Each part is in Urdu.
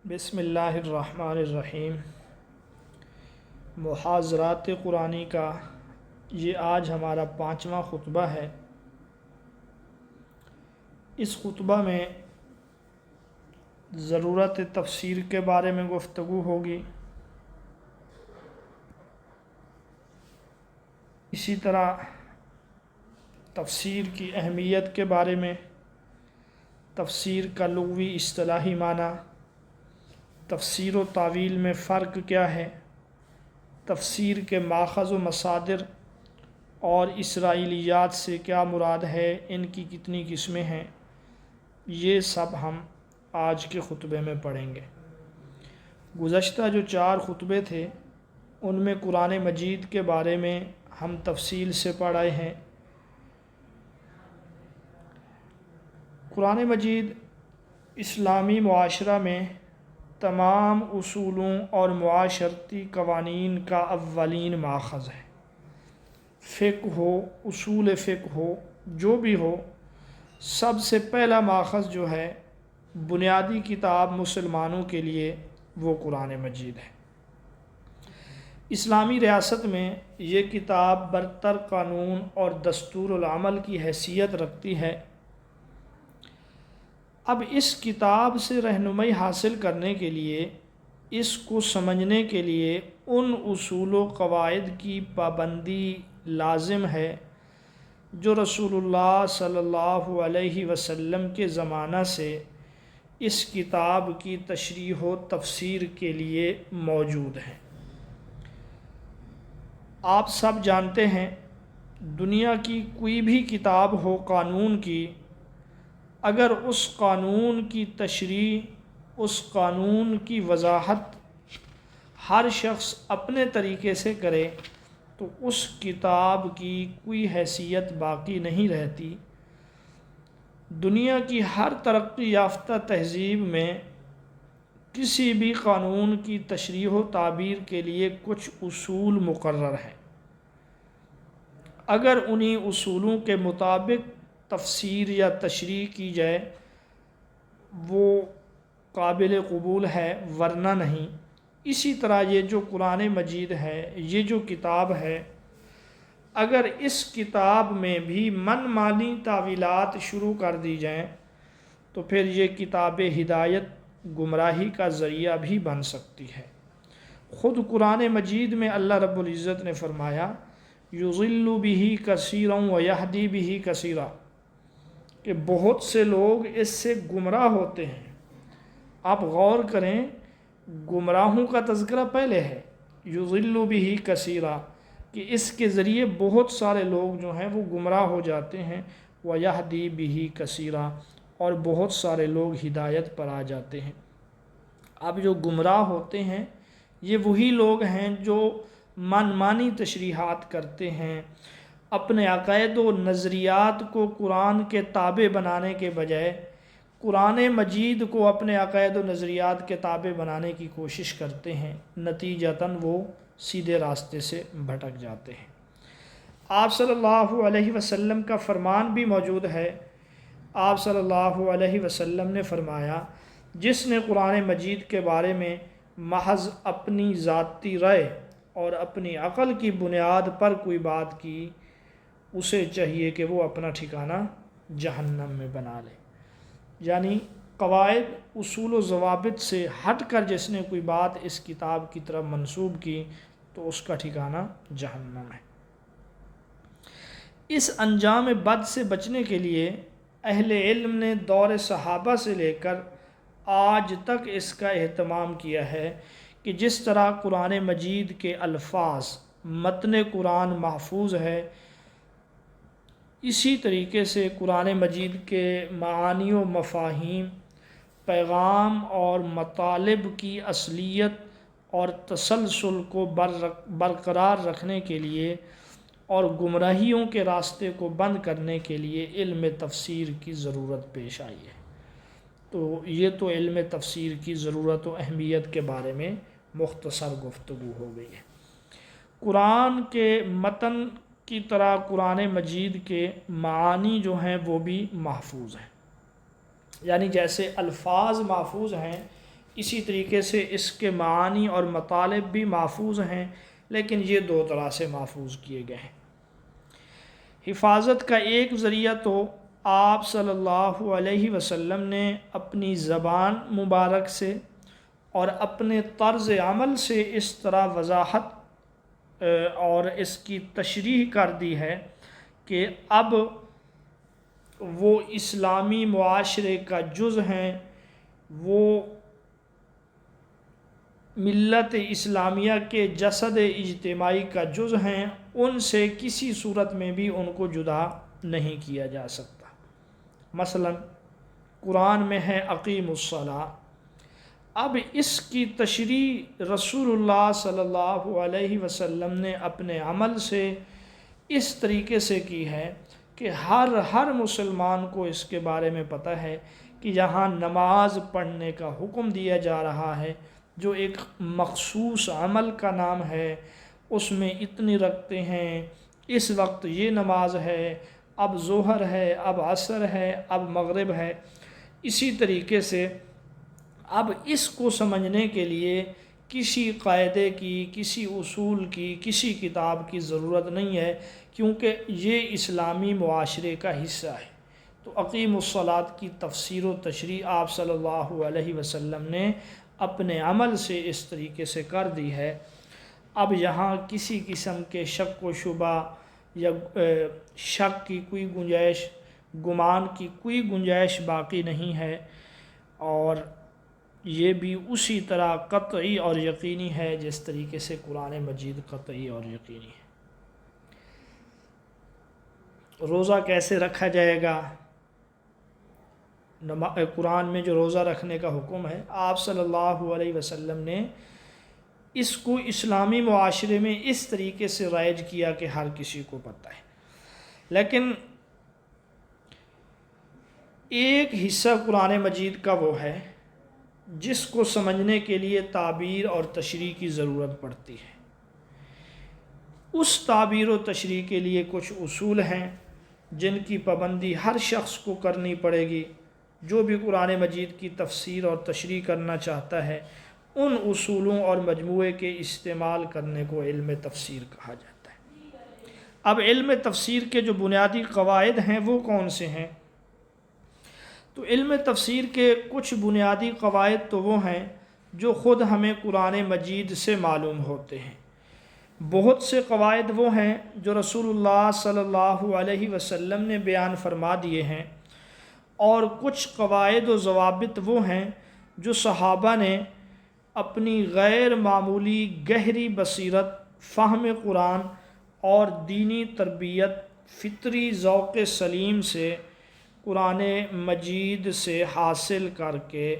بسم اللہ الرحمن الرحیم۔ محاضرات قرآنی کا یہ آج ہمارا 5واں خطبہ ہے۔ اس خطبہ میں ضرورت تفسیر کے بارے میں گفتگو ہوگی، اسی طرح تفسیر کی اہمیت کے بارے میں، تفسیر کا لغوی اصطلاحی معنی، تفسیر و تعویل میں فرق کیا ہے، تفسیر کے ماخذ و مصادر اور اسرائیلیات سے کیا مراد ہے، ان کی کتنی قسمیں ہیں، یہ سب ہم آج کے خطبے میں پڑھیں گے۔ گزشتہ جو 4 خطبے تھے ان میں قرآن مجید کے بارے میں ہم تفصیل سے پڑھے ہیں۔ قرآن مجید اسلامی معاشرہ میں تمام اصولوں اور معاشرتی قوانین کا اولین ماخذ ہے۔ فقہ ہو، اصول فقہ ہو، جو بھی ہو، سب سے پہلا ماخذ جو ہے، بنیادی کتاب مسلمانوں کے لیے وہ قرآن مجید ہے۔ اسلامی ریاست میں یہ کتاب برتر قانون اور دستور العمل کی حیثیت رکھتی ہے۔ اب اس کتاب سے رہنمائی حاصل کرنے کے لیے، اس کو سمجھنے کے لیے ان اصول و قواعد کی پابندی لازم ہے جو رسول اللہ صلی اللہ علیہ وسلم کے زمانہ سے اس کتاب کی تشریح و تفسیر کے لیے موجود ہیں۔ آپ سب جانتے ہیں، دنیا کی کوئی بھی کتاب ہو قانون کی، اگر اس قانون کی تشریح، اس قانون کی وضاحت ہر شخص اپنے طریقے سے کرے تو اس کتاب کی کوئی حیثیت باقی نہیں رہتی۔ دنیا کی ہر ترقی یافتہ تہذیب میں کسی بھی قانون کی تشریح و تعبیر کے لیے کچھ اصول مقرر ہیں۔ اگر انہی اصولوں کے مطابق تفسیر یا تشریح کی جائے وہ قابل قبول ہے، ورنہ نہیں۔ اسی طرح یہ جو قرآن مجید ہے، یہ جو کتاب ہے، اگر اس کتاب میں بھی من مانی تعویلات شروع کر دی جائیں تو پھر یہ کتاب ہدایت گمراہی کا ذریعہ بھی بن سکتی ہے۔ خود قرآن مجید میں اللہ رب العزت نے فرمایا، یضل بہ کثیرا ویہدی بہ کثیرا، کہ بہت سے لوگ اس سے گمراہ ہوتے ہیں۔ آپ غور کریں، گمراہوں کا تذکرہ پہلے ہے، یضل بہ کثیرا، کہ اس کے ذریعے بہت سارے لوگ جو ہیں وہ گمراہ ہو جاتے ہیں، ویہدی بہ کثیرا، اور بہت سارے لوگ ہدایت پر آ جاتے ہیں۔ اب جو گمراہ ہوتے ہیں یہ وہی لوگ ہیں جو من مانی تشریحات کرتے ہیں، اپنے عقائد و نظریات کو قرآن کے تابع بنانے کے بجائے قرآن مجید کو اپنے عقائد و نظریات کے تابع بنانے کی کوشش کرتے ہیں، نتیجتاً وہ سیدھے راستے سے بھٹک جاتے ہیں۔ آپ صلی اللہ علیہ وسلم کا فرمان بھی موجود ہے۔ آپ صلی اللہ علیہ وسلم نے فرمایا، جس نے قرآن مجید کے بارے میں محض اپنی ذاتی رائے اور اپنی عقل کی بنیاد پر کوئی بات کی، اسے چاہیے کہ وہ اپنا ٹھکانہ جہنم میں بنا لے۔ یعنی قواعد، اصول و ضوابط سے ہٹ کر جس نے کوئی بات اس کتاب کی طرف منسوب کی تو اس کا ٹھکانہ جہنم ہے۔ اس انجام بد سے بچنے کے لیے اہل علم نے دور صحابہ سے لے کر آج تک اس کا اہتمام کیا ہے کہ جس طرح قرآن مجید کے الفاظ، متن قرآن محفوظ ہے، اسی طریقے سے قرآن مجید کے معانی و مفاہیم، پیغام اور مطالب کی اصلیت اور تسلسل کو برقرار رکھنے کے لیے اور گمراہیوں کے راستے کو بند کرنے کے لیے علم تفسیر کی ضرورت پیش آئی ہے۔ تو یہ تو علم تفسیر کی ضرورت و اہمیت کے بارے میں مختصر گفتگو ہو گئی ہے۔ قرآن کے متن کی طرح قرآن مجید کے معانی جو ہیں وہ بھی محفوظ ہیں۔ یعنی جیسے الفاظ محفوظ ہیں، اسی طریقے سے اس کے معانی اور مطالب بھی محفوظ ہیں، لیکن یہ دو طرح سے محفوظ کیے گئے ہیں۔ حفاظت کا ایک ذریعہ تو آپ صلی اللہ علیہ وسلم نے اپنی زبان مبارک سے اور اپنے طرز عمل سے اس طرح وضاحت اور اس کی تشریح کر دی ہے کہ اب وہ اسلامی معاشرے کا جز ہیں، وہ ملت اسلامیہ کے جسد اجتماعی کا جز ہیں، ان سے کسی صورت میں بھی ان کو جدا نہیں کیا جا سکتا۔ مثلا قرآن میں ہے اقیم الصلاۃ، اب اس کی تشریح رسول اللہ صلی اللہ علیہ وسلم نے اپنے عمل سے اس طریقے سے کی ہے کہ ہر مسلمان کو اس کے بارے میں پتہ ہے کہ یہاں نماز پڑھنے کا حکم دیا جا رہا ہے، جو ایک مخصوص عمل کا نام ہے، اس میں اتنی رکھتے ہیں، اس وقت یہ نماز ہے، اب ظہر ہے، اب عصر ہے، اب مغرب ہے۔ اسی طریقے سے اب اس کو سمجھنے کے لیے کسی قاعدے کی، کسی اصول کی، کسی کتاب کی ضرورت نہیں ہے، کیونکہ یہ اسلامی معاشرے کا حصہ ہے۔ تو اقیم الصلاۃ کی تفسیر و تشریح آپ صلی اللہ علیہ وسلم نے اپنے عمل سے اس طریقے سے کر دی ہے۔ اب یہاں کسی قسم کے شک و شبہ یا شک کی کوئی گنجائش، گمان کی کوئی گنجائش باقی نہیں ہے، اور یہ بھی اسی طرح قطعی اور یقینی ہے جس طریقے سے قرآن مجید قطعی اور یقینی ہے۔ روزہ کیسے رکھا جائے گا؟ قرآن میں جو روزہ رکھنے کا حکم ہے، آپ صلی اللہ علیہ وسلم نے اس کو اسلامی معاشرے میں اس طریقے سے رائج کیا کہ ہر کسی کو پتہ ہے، لیکن ایک حصہ قرآن مجید کا وہ ہے جس کو سمجھنے کے لیے تعبیر اور تشریح کی ضرورت پڑتی ہے۔ اس تعبیر و تشریح کے لیے کچھ اصول ہیں جن کی پابندی ہر شخص کو کرنی پڑے گی۔ جو بھی قرآن مجید کی تفسیر اور تشریح کرنا چاہتا ہے، ان اصولوں اور مجموعے کے استعمال کرنے کو علم تفسیر کہا جاتا ہے۔ اب علم تفسیر کے جو بنیادی قواعد ہیں وہ کون سے ہیں؟ تو علم تفسیر کے کچھ بنیادی قواعد تو وہ ہیں جو خود ہمیں قرآن مجید سے معلوم ہوتے ہیں۔ بہت سے قواعد وہ ہیں جو رسول اللہ صلی اللہ علیہ وسلم نے بیان فرما دیے ہیں، اور کچھ قواعد و ضوابط وہ ہیں جو صحابہ نے اپنی غیر معمولی گہری بصیرت، فہم قرآن اور دینی تربیت، فطری ذوق سلیم سے قرآن مجید سے حاصل کر کے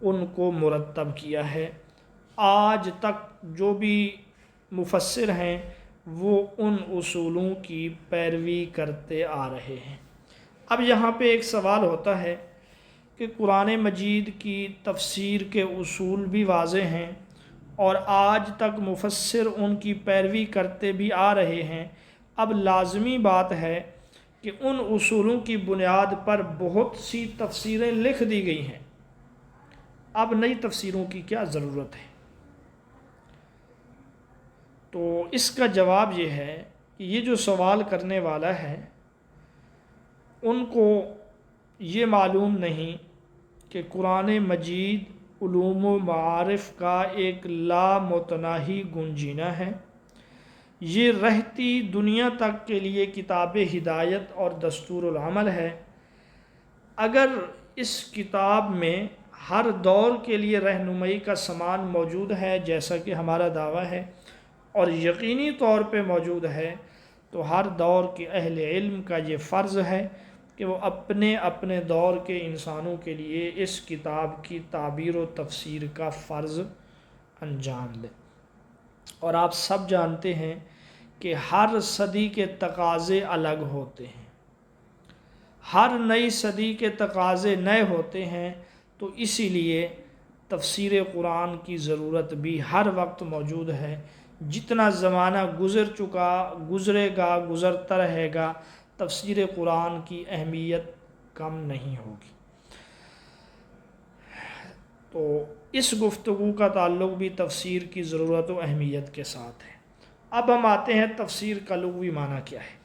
ان کو مرتب کیا ہے۔ آج تک جو بھی مفسر ہیں وہ ان اصولوں کی پیروی کرتے آ رہے ہیں۔ اب یہاں پہ ایک سوال ہوتا ہے کہ قرآن مجید کی تفسیر کے اصول بھی واضح ہیں اور آج تک مفسر ان کی پیروی کرتے بھی آ رہے ہیں، اب لازمی بات ہے کہ ان اصولوں کی بنیاد پر بہت سی تفسیریں لکھ دی گئی ہیں، اب نئی تفسیروں کی کیا ضرورت ہے؟ تو اس کا جواب یہ ہے کہ یہ جو سوال کرنے والا ہے ان کو یہ معلوم نہیں کہ قرآن مجید علوم و معارف کا ایک لامتناہی گنجینہ ہے۔ یہ رہتی دنیا تک کے لیے کتاب ہدایت اور دستور العمل ہے۔ اگر اس کتاب میں ہر دور کے لیے رہنمائی کا سامان موجود ہے، جیسا کہ ہمارا دعویٰ ہے اور یقینی طور پہ موجود ہے، تو ہر دور کے اہل علم کا یہ فرض ہے کہ وہ اپنے اپنے دور کے انسانوں کے لیے اس کتاب کی تعبیر و تفسیر کا فرض انجام دیں۔ اور آپ سب جانتے ہیں کہ ہر صدی کے تقاضے الگ ہوتے ہیں، ہر نئی صدی کے تقاضے نئے ہوتے ہیں، تو اسی لیے تفسیر قرآن کی ضرورت بھی ہر وقت موجود ہے۔ جتنا زمانہ گزرے گا گزرتا رہے گا، تفسیر قرآن کی اہمیت کم نہیں ہوگی۔ تو اس گفتگو کا تعلق بھی تفسیر کی ضرورت و اہمیت کے ساتھ ہے۔ اب ہم آتے ہیں تفسیر کا لغوی معنی کیا ہے۔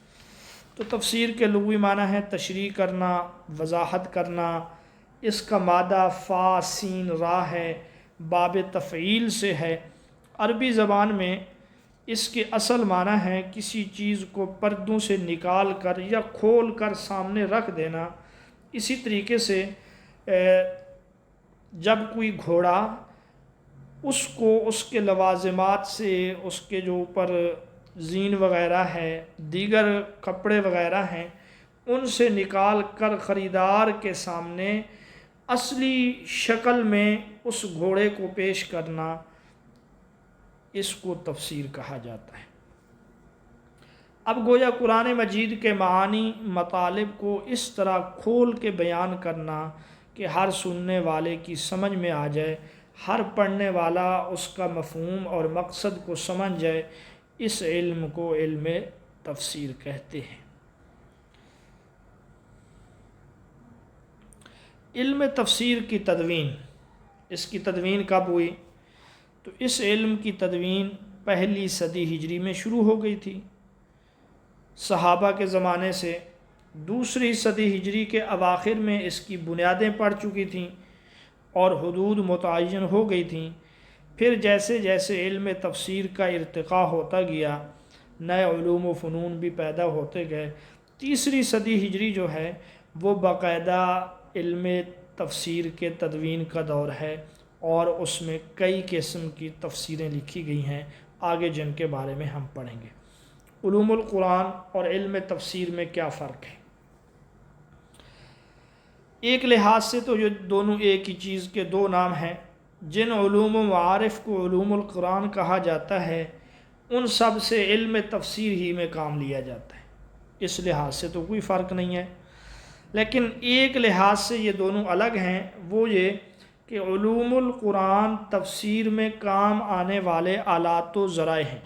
تو تفسیر کے لغوی معنی ہے تشریح کرنا، وضاحت کرنا۔ اس کا مادہ فا سین را ہے، باب تفعیل سے ہے۔ عربی زبان میں اس کے اصل معنی ہے کسی چیز کو پردوں سے نکال کر یا کھول کر سامنے رکھ دینا۔ اسی طریقے سے جب کوئی گھوڑا اس کو اس کے لوازمات سے، اس کے جو اوپر زین وغیرہ ہے، دیگر کپڑے وغیرہ ہیں، ان سے نکال کر خریدار کے سامنے اصلی شکل میں اس گھوڑے کو پیش کرنا، اس کو تفسیر کہا جاتا ہے۔ اب گویا قرآن مجید کے معانی مطالب کو اس طرح کھول کے بیان کرنا کہ ہر سننے والے کی سمجھ میں آ جائے، ہر پڑھنے والا اس کا مفہوم اور مقصد کو سمجھ جائے، اس علم کو علم تفسیر کہتے ہیں۔ علم تفسیر کی تدوین، اس کی تدوین کب ہوئی؟ تو اس علم کی تدوین پہلی صدی ہجری میں شروع ہو گئی تھی صحابہ کے زمانے سے۔ دوسری صدی ہجری کے اواخر میں اس کی بنیادیں پڑ چکی تھیں اور حدود متعین ہو گئی تھیں۔ پھر جیسے جیسے علم تفسیر کا ارتقاء ہوتا گیا، نئے علوم و فنون بھی پیدا ہوتے گئے۔ تیسری صدی ہجری جو ہے وہ باقاعدہ علم تفسیر کے تدوین کا دور ہے، اور اس میں کئی قسم کی تفسیریں لکھی گئی ہیں، آگے جن کے بارے میں ہم پڑھیں گے۔ علوم القرآن اور علم تفسیر میں کیا فرق ہے؟ ایک لحاظ سے تو یہ دونوں ایک ہی چیز کے دو نام ہیں۔ جن علوم و معارف کو علوم القرآن کہا جاتا ہے، ان سب سے علم تفسیر ہی میں کام لیا جاتا ہے، اس لحاظ سے تو کوئی فرق نہیں ہے۔ لیکن ایک لحاظ سے یہ دونوں الگ ہیں، وہ یہ کہ علوم القرآن تفسیر میں کام آنے والے آلات و ذرائع ہیں،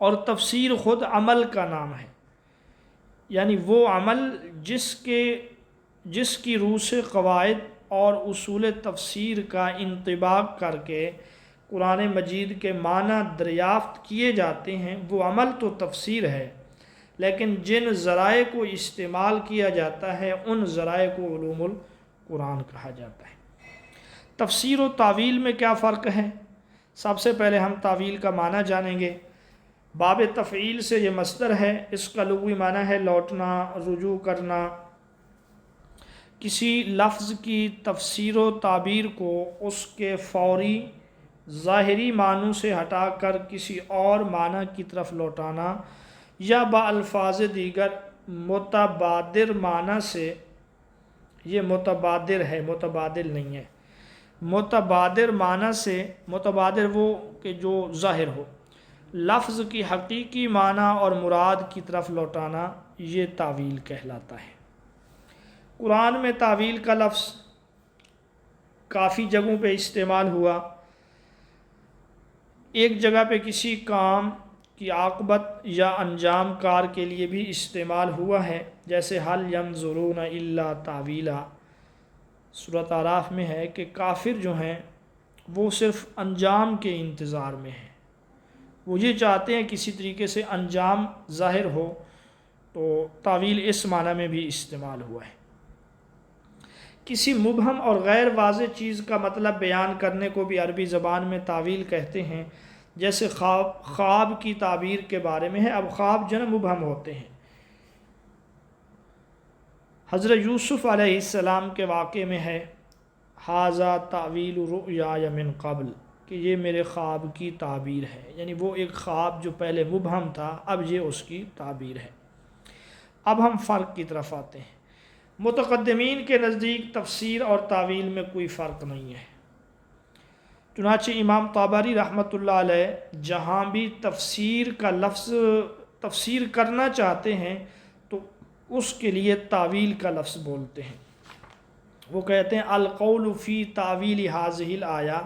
اور تفسیر خود عمل کا نام ہے، یعنی وہ عمل جس کی روح سے قواعد اور اصول تفسیر کا انطباق کر کے قرآن مجید کے معنی دریافت کیے جاتے ہیں، وہ عمل تو تفسیر ہے، لیکن جن ذرائع کو استعمال کیا جاتا ہے ان ذرائع کو علوم القرآن کہا جاتا ہے۔ تفسیر و تعویل میں کیا فرق ہے؟ سب سے پہلے ہم تعویل کا معنی جانیں گے۔ باب تفعیل سے یہ مصدر ہے، اس کا لغوی معنی ہے لوٹنا، رجوع کرنا۔ کسی لفظ کی تفسیر و تعبیر کو اس کے فوری ظاہری معنوں سے ہٹا کر کسی اور معنی کی طرف لوٹانا، یا بالفاظ دیگر متبادر معنی سے، یہ متبادر ہے، متبادل نہیں ہے، متبادر معنی سے، متبادر وہ کہ جو ظاہر ہو، لفظ کی حقیقی معنی اور مراد کی طرف لوٹانا، یہ تعویل کہلاتا ہے۔ قرآن میں تعویل کا لفظ کافی جگہوں پہ استعمال ہوا۔ ایک جگہ پہ کسی کام کی عاقبت یا انجام کار کے لیے بھی استعمال ہوا ہے، جیسے حل ینظرون الا تعویلا، سورۃ اعراف میں ہے کہ کافر جو ہیں وہ صرف انجام کے انتظار میں ہیں، وہ یہ چاہتے ہیں کسی طریقے سے انجام ظاہر ہو، تو تعویل اس معنی میں بھی استعمال ہوا ہے۔ کسی مبہم اور غیر واضح چیز کا مطلب بیان کرنے کو بھی عربی زبان میں تعویل کہتے ہیں، جیسے خواب کی تعبیر کے بارے میں ہے۔ اب خواب جو ہے مبہم ہوتے ہیں۔ حضرت یوسف علیہ السلام کے واقعے میں ہے ھذا تعویل رؤیای من قبل، کہ یہ میرے خواب کی تعبیر ہے، یعنی وہ ایک خواب جو پہلے مبہم تھا اب یہ اس کی تعبیر ہے۔ اب ہم فرق کی طرف آتے ہیں۔ متقدمین کے نزدیک تفسیر اور تعویل میں کوئی فرق نہیں ہے، چنانچہ امام طبری رحمۃ اللہ علیہ جہاں بھی تفسیر کا لفظ تفسیر کرنا چاہتے ہیں تو اس کے لیے تعویل کا لفظ بولتے ہیں۔ وہ کہتے ہیں القول فی تعویل ھذہ الآیہ،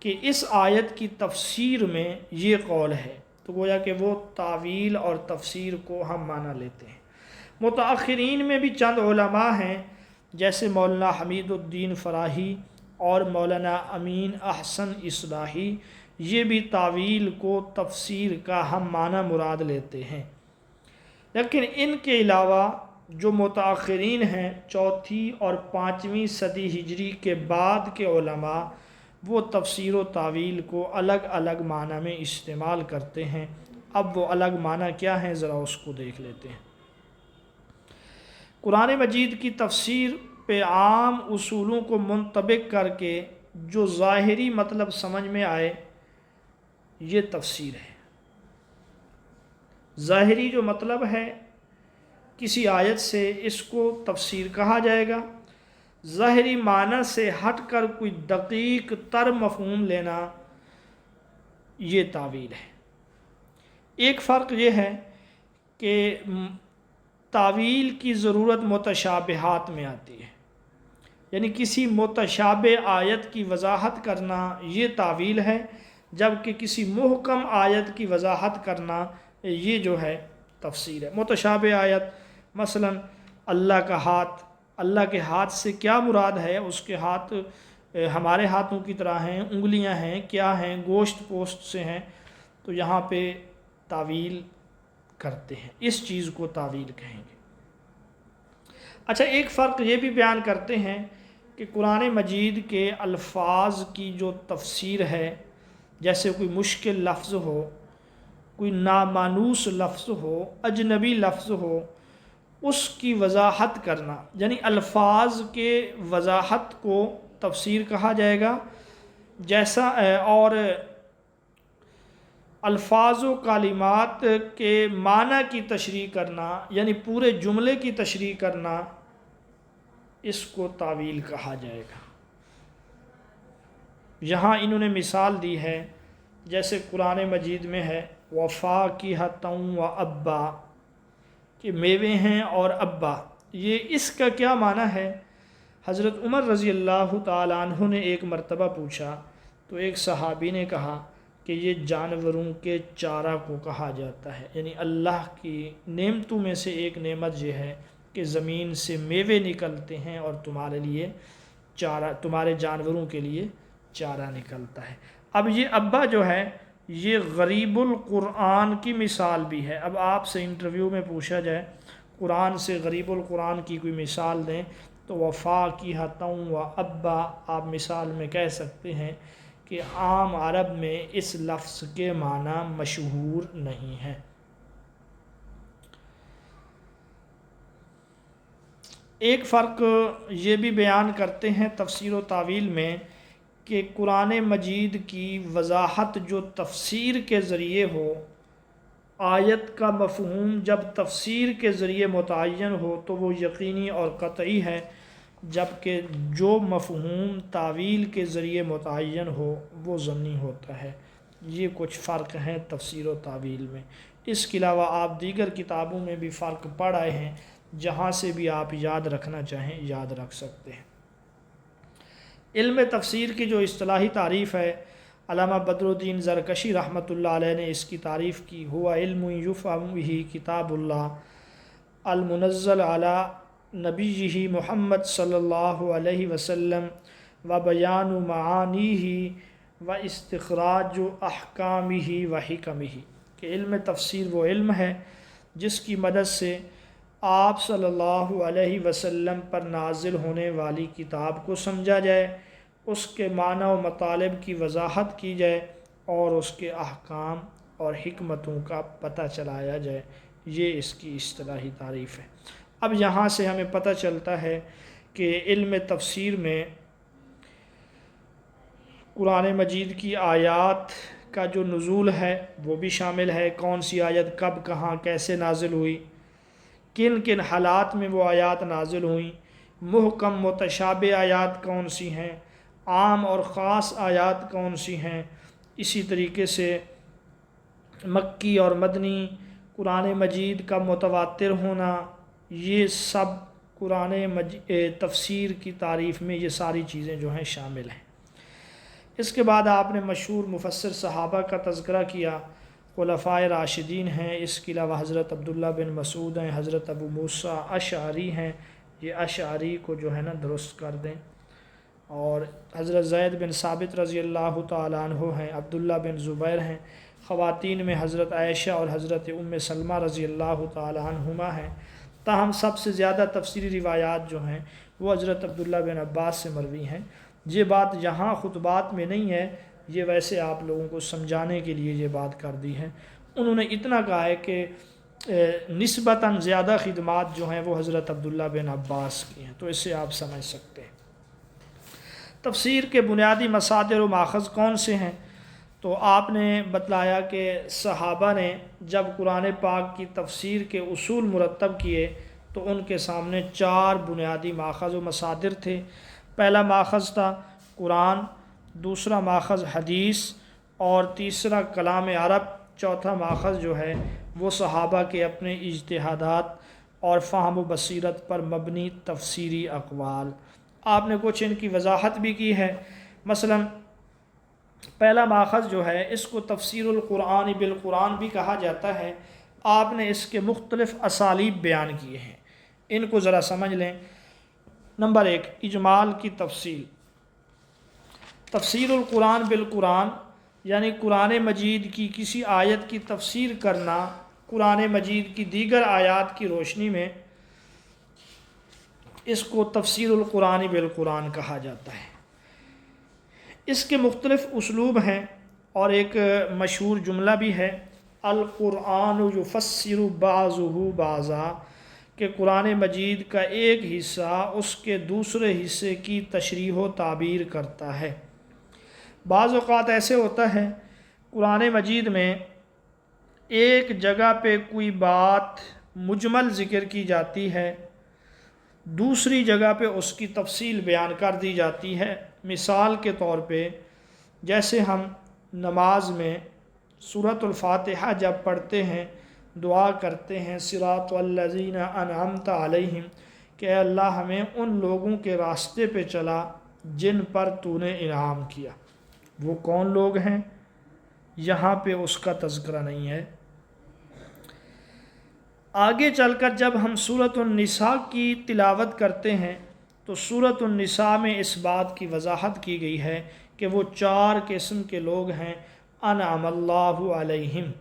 کہ اس آیت کی تفسیر میں یہ قول ہے، تو گویا کہ وہ تعویل اور تفسیر کو ہم مانا لیتے ہیں۔ متاخرین میں بھی چند علماء ہیں جیسے مولانا حمید الدین فراہی اور مولانا امین احسن اصلاحی یہ بھی تاویل کو تفسیر کا ہم معنی مراد لیتے ہیں، لیکن ان کے علاوہ جو متاخرین ہیں 4 اور 5ویں صدی ہجری کے بعد کے علماء، وہ تفسیر و تاویل کو الگ الگ معنی میں استعمال کرتے ہیں۔ اب وہ الگ معنی کیا ہیں ذرا اس کو دیکھ لیتے ہیں۔ قرآن مجید کی تفسیر پہ عام اصولوں کو منطبق کر کے جو ظاہری مطلب سمجھ میں آئے یہ تفسیر ہے۔ ظاہری جو مطلب ہے کسی آیت سے اس کو تفسیر کہا جائے گا۔ ظاہری معنی سے ہٹ کر کوئی دقیق تر مفہوم لینا یہ تاویل ہے۔ ایک فرق یہ ہے کہ تاویل کی ضرورت متشابہات میں آتی ہے، یعنی کسی متشابہ آیت کی وضاحت کرنا یہ تاویل ہے، جبکہ کسی محکم آیت کی وضاحت کرنا یہ جو ہے تفسیر ہے۔ متشابہ آیت مثلا اللہ کا ہاتھ، اللہ کے ہاتھ سے کیا مراد ہے؟ اس کے ہاتھ ہمارے ہاتھوں کی طرح ہیں، انگلیاں ہیں، کیا ہیں، گوشت پوشت سے ہیں، تو یہاں پہ تاویل کرتے ہیں، اس چیز کو تاویل کہیں گے۔ اچھا، ایک فرق یہ بھی بیان کرتے ہیں کہ قرآن مجید کے الفاظ کی جو تفسیر ہے، جیسے کوئی مشکل لفظ ہو، کوئی نامانوس لفظ ہو، اجنبی لفظ ہو، اس کی وضاحت کرنا، یعنی الفاظ کے وضاحت کو تفسیر کہا جائے گا، جیسا اور الفاظ و کلمات کے معنی کی تشریح کرنا، یعنی پورے جملے کی تشریح کرنا، اس کو تاویل کہا جائے گا۔ یہاں انہوں نے مثال دی ہے، جیسے قرآن مجید میں ہے وَفَاكِهَةً وَأَبًّا، کہ میوے ہیں اور ابا۔ یہ اس کا کیا معنی ہے؟ حضرت عمر رضی اللہ تعالیٰ عنہ نے ایک مرتبہ پوچھا تو ایک صحابی نے کہا کہ یہ جانوروں کے چارہ کو کہا جاتا ہے، یعنی اللہ کی نعمتوں میں سے ایک نعمت یہ ہے کہ زمین سے میوے نکلتے ہیں اور تمہارے لیے چارہ، تمہارے جانوروں کے لیے چارہ نکلتا ہے۔ اب یہ ابا جو ہے یہ غریب القرآن کی مثال بھی ہے۔ اب آپ سے انٹرویو میں پوچھا جائے قرآن سے غریب القرآن کی کوئی مثال دیں تو وَفَاكِهَةً وَأَبًّا آپ مثال میں کہہ سکتے ہیں کہ عام عرب میں اس لفظ کے معنی مشہور نہیں ہیں۔ ایک فرق یہ بھی بیان کرتے ہیں تفسیر و تاویل میں کہ قرآن مجید کی وضاحت جو تفسیر کے ذریعے ہو، آیت کا مفہوم جب تفسیر کے ذریعے متعین ہو تو وہ یقینی اور قطعی ہے، جبکہ جو مفہوم تاویل کے ذریعے متعین ہو وہ ظنی ہوتا ہے۔ یہ کچھ فرق ہیں تفسیر و تاویل میں۔ اس کے علاوہ آپ دیگر کتابوں میں بھی فرق پڑھ آئے ہیں، جہاں سے بھی آپ یاد رکھنا چاہیں یاد رکھ سکتے ہیں۔ علم تفسیر کی جو اصطلاحی تعریف ہے، علامہ بدر الدین زرکشی رحمۃ اللہ علیہ نے اس کی تعریف کی، ہوا علم یفہم بہ کتاب اللہ المنزل علی نبیہ محمد صلی اللہ علیہ وسلم و بیان معانیہ و استخراج احکامہ و حکمہ، کہ علم تفسیر وہ علم ہے جس کی مدد سے آپ صلی اللہ علیہ وسلم پر نازل ہونے والی کتاب کو سمجھا جائے، اس کے معنی و مطالب کی وضاحت کی جائے اور اس کے احکام اور حکمتوں کا پتہ چلایا جائے۔ یہ اس کی اصطلاحی تعریف ہے۔ اب یہاں سے ہمیں پتہ چلتا ہے کہ علم تفسیر میں قرآن مجید کی آیات کا جو نزول ہے وہ بھی شامل ہے، کون سی آیت کب کہاں کیسے نازل ہوئی، کن کن حالات میں وہ آیات نازل ہوئیں، محکم متشابہ آیات کون سی ہیں، عام اور خاص آیات کون سی ہیں، اسی طریقے سے مکی اور مدنی، قرآن مجید کا متواتر ہونا، یہ سب قرآن تفسیر کی تعریف میں یہ ساری چیزیں جو ہیں شامل ہیں۔ اس کے بعد آپ نے مشہور مفسر صحابہ کا تذکرہ کیا، خلفائے راشدین ہیں، اس کے علاوہ حضرت عبداللہ بن مسعود ہیں، حضرت ابو موسیٰ اشعری ہیں، یہ اشعری کو جو ہے نا درست کر دیں، اور حضرت زید بن ثابت رضی اللہ تعالیٰ عنہ ہیں، عبداللہ بن زبیر ہیں، خواتین میں حضرت عائشہ اور حضرت ام سلمہ رضی اللہ تعالیٰ عنہما ہیں۔ تاہم سب سے زیادہ تفسیری روایات جو ہیں وہ حضرت عبداللہ بن عباس سے مروی ہیں۔ یہ بات یہاں خطبات میں نہیں ہے، یہ ویسے آپ لوگوں کو سمجھانے کے لیے یہ بات کر دی ہے۔ انہوں نے اتنا کہا ہے کہ نسبتاً زیادہ خدمات جو ہیں وہ حضرت عبداللہ بن عباس کی ہیں، تو اس سے آپ سمجھ سکتے ہیں۔ تفسیر کے بنیادی مصادر و ماخذ کون سے ہیں؟ تو آپ نے بتلایا کہ صحابہ نے جب قرآن پاک کی تفسیر کے اصول مرتب کیے تو ان کے سامنے 4 بنیادی ماخذ و مصادر تھے۔ پہلا ماخذ تھا قرآن، دوسرا ماخذ حدیث، اور تیسرا کلام عرب، چوتھا ماخذ جو ہے وہ صحابہ کے اپنے اجتہادات اور فہم و بصیرت پر مبنی تفسیری اقوال۔ آپ نے کچھ ان کی وضاحت بھی کی ہے۔ مثلا پہلا ماخذ جو ہے اس کو تفسیر القرآن بالقرآن بھی کہا جاتا ہے۔ آپ نے اس کے مختلف اسالیب بیان کیے ہیں، ان کو ذرا سمجھ لیں۔ نمبر 1، اجمال کی تفصیل۔ تفسیر القرآن بالقرآن یعنی قرآن مجید کی کسی آیت کی تفسیر کرنا قرآن مجید کی دیگر آیات کی روشنی میں، اس کو تفسیر القرآن بالقرآن کہا جاتا ہے۔ اس کے مختلف اسلوب ہیں اور ایک مشہور جملہ بھی ہے، القرآن یفسر بعضہ بعضا، کہ قرآن مجید کا ایک حصہ اس کے دوسرے حصے کی تشریح و تعبیر کرتا ہے۔ بعض اوقات ایسے ہوتا ہے قرآن مجید میں ایک جگہ پہ کوئی بات مجمل ذکر کی جاتی ہے، دوسری جگہ پہ اس کی تفصیل بیان کر دی جاتی ہے۔ مثال کے طور پہ جیسے ہم نماز میں سورۃ الفاتحہ جب پڑھتے ہیں، دعا کرتے ہیں صراط الذین انعمت علیہم، کہ اے اللہ ہمیں ان لوگوں کے راستے پہ چلا جن پر تو نے انعام کیا۔ وہ کون لوگ ہیں؟ یہاں پہ اس کا تذکرہ نہیں ہے۔ آگے چل کر جب ہم سورۃ النساء کی تلاوت کرتے ہیں تو سورۃ النساء میں اس بات کی وضاحت کی گئی ہے کہ وہ 4 قسم کے لوگ ہیں، انعم اللہ علیہم،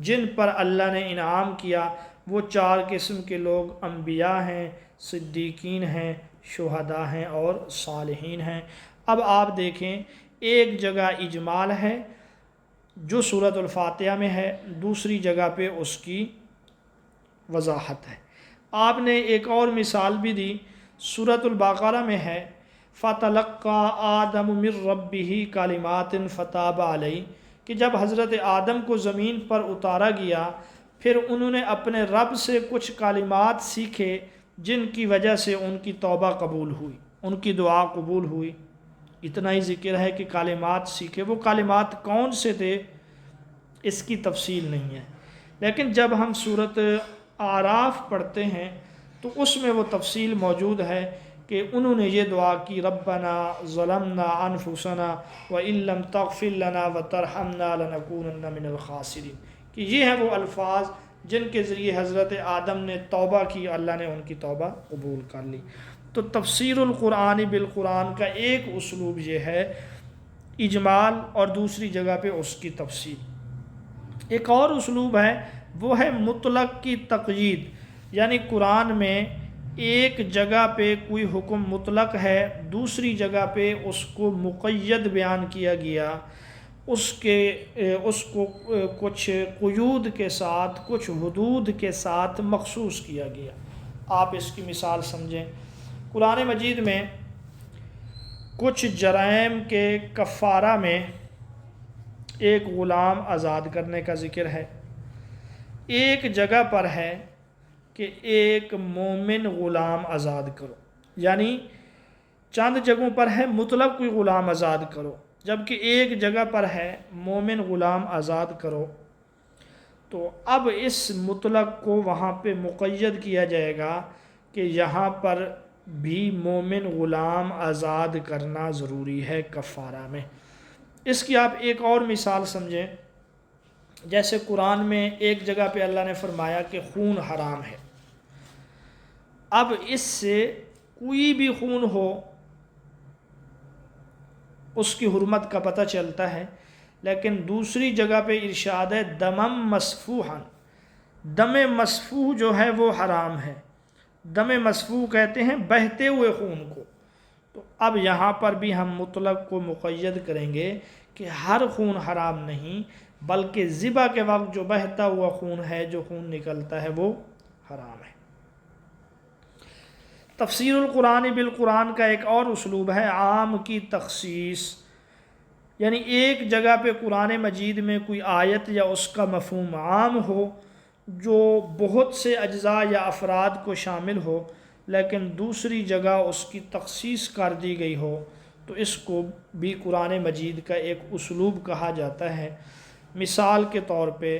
جن پر اللہ نے انعام کیا۔ وہ 4 قسم کے لوگ انبیاء ہیں، صدیقین ہیں، شہداء ہیں اور صالحین ہیں۔ اب آپ دیکھیں، ایک جگہ اجمال ہے جو سورۃ الفاتحہ میں ہے، دوسری جگہ پہ اس کی وضاحت ہے۔ آپ نے ایک اور مثال بھی دی، سورۃ البقرہ میں ہے فَتَلَقَّىٰ آدَمُ مِن رَبِّهِ كَلِمَاتٍ فَتَابَ عَلَيْهِ، کہ جب حضرت آدم کو زمین پر اتارا گیا پھر انہوں نے اپنے رب سے کچھ کلمات سیکھے جن کی وجہ سے ان کی توبہ قبول ہوئی، ان کی دعا قبول ہوئی۔ اتنا ہی ذکر ہے کہ کلمات سیکھے، وہ کلمات کون سے تھے اس کی تفصیل نہیں ہے، لیکن جب ہم سورۃ اعراف پڑھتے ہیں تو اس میں وہ تفصیل موجود ہے کہ انہوں نے یہ دعا کی، ربنا ظلمنا انفسنا وان لم تغفر لنا وترحمنا لنکونن من الخاسرین، کہ یہ ہیں وہ الفاظ جن کے ذریعے حضرت آدم نے توبہ کی، اللہ نے ان کی توبہ قبول کر لی۔ تو تفسیر القرآن بالقرآن کا ایک اسلوب یہ ہے اجمال، اور دوسری جگہ پہ اس کی تفصیل۔ ایک اور اسلوب ہے، وہ ہے مطلق کی تقیید، یعنی قرآن میں ایک جگہ پہ کوئی حکم مطلق ہے، دوسری جگہ پہ اس کو مقید بیان کیا گیا، اس کو کچھ قیود کے ساتھ، کچھ حدود کے ساتھ مخصوص کیا گیا۔ آپ اس کی مثال سمجھیں، قرآن مجید میں کچھ جرائم کے کفارہ میں ایک غلام آزاد کرنے کا ذکر ہے، ایک جگہ پر ہے کہ ایک مومن غلام آزاد کرو، یعنی چند جگہوں پر ہے مطلق کوئی غلام آزاد کرو، جبکہ ایک جگہ پر ہے مومن غلام آزاد کرو۔ تو اب اس مطلق کو وہاں پہ مقید کیا جائے گا کہ یہاں پر بھی مومن غلام آزاد کرنا ضروری ہے کفارہ میں۔ اس کی آپ ایک اور مثال سمجھیں، جیسے قرآن میں ایک جگہ پہ اللہ نے فرمایا کہ خون حرام ہے۔ اب اس سے کوئی بھی خون ہو، اس کی حرمت کا پتہ چلتا ہے، لیکن دوسری جگہ پہ ارشاد ہے دمم مسفوحا، دم مسفوح جو ہے وہ حرام ہے۔ دم مسفوح کہتے ہیں بہتے ہوئے خون کو۔ تو اب یہاں پر بھی ہم مطلق کو مقید کریں گے کہ ہر خون حرام نہیں، بلکہ ذبح کے وقت جو بہتا ہوا خون ہے، جو خون نکلتا ہے، وہ حرام ہے۔ تفسیر القرآن بالقرآن کا ایک اور اسلوب ہے عام کی تخصیص، یعنی ایک جگہ پہ قرآن مجید میں کوئی آیت یا اس کا مفہوم عام ہو جو بہت سے اجزاء یا افراد کو شامل ہو، لیکن دوسری جگہ اس کی تخصیص کر دی گئی ہو، تو اس کو بھی قرآن مجید کا ایک اسلوب کہا جاتا ہے۔ مثال کے طور پہ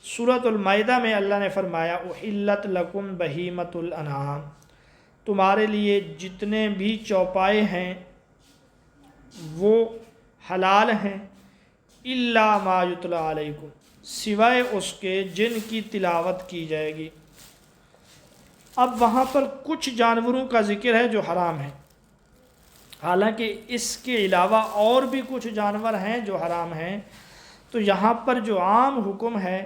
سورۃ المائدہ میں اللہ نے فرمایا احلت لکم بہیمۃ الانعام، تمہارے لیے جتنے بھی چوپائے ہیں وہ حلال ہیں، الا ما یتلی علیکم، سوائے اس کے جن کی تلاوت کی جائے گی۔ اب وہاں پر کچھ جانوروں کا ذکر ہے جو حرام ہیں، حالانکہ اس کے علاوہ اور بھی کچھ جانور ہیں جو حرام ہیں، تو یہاں پر جو عام حکم ہے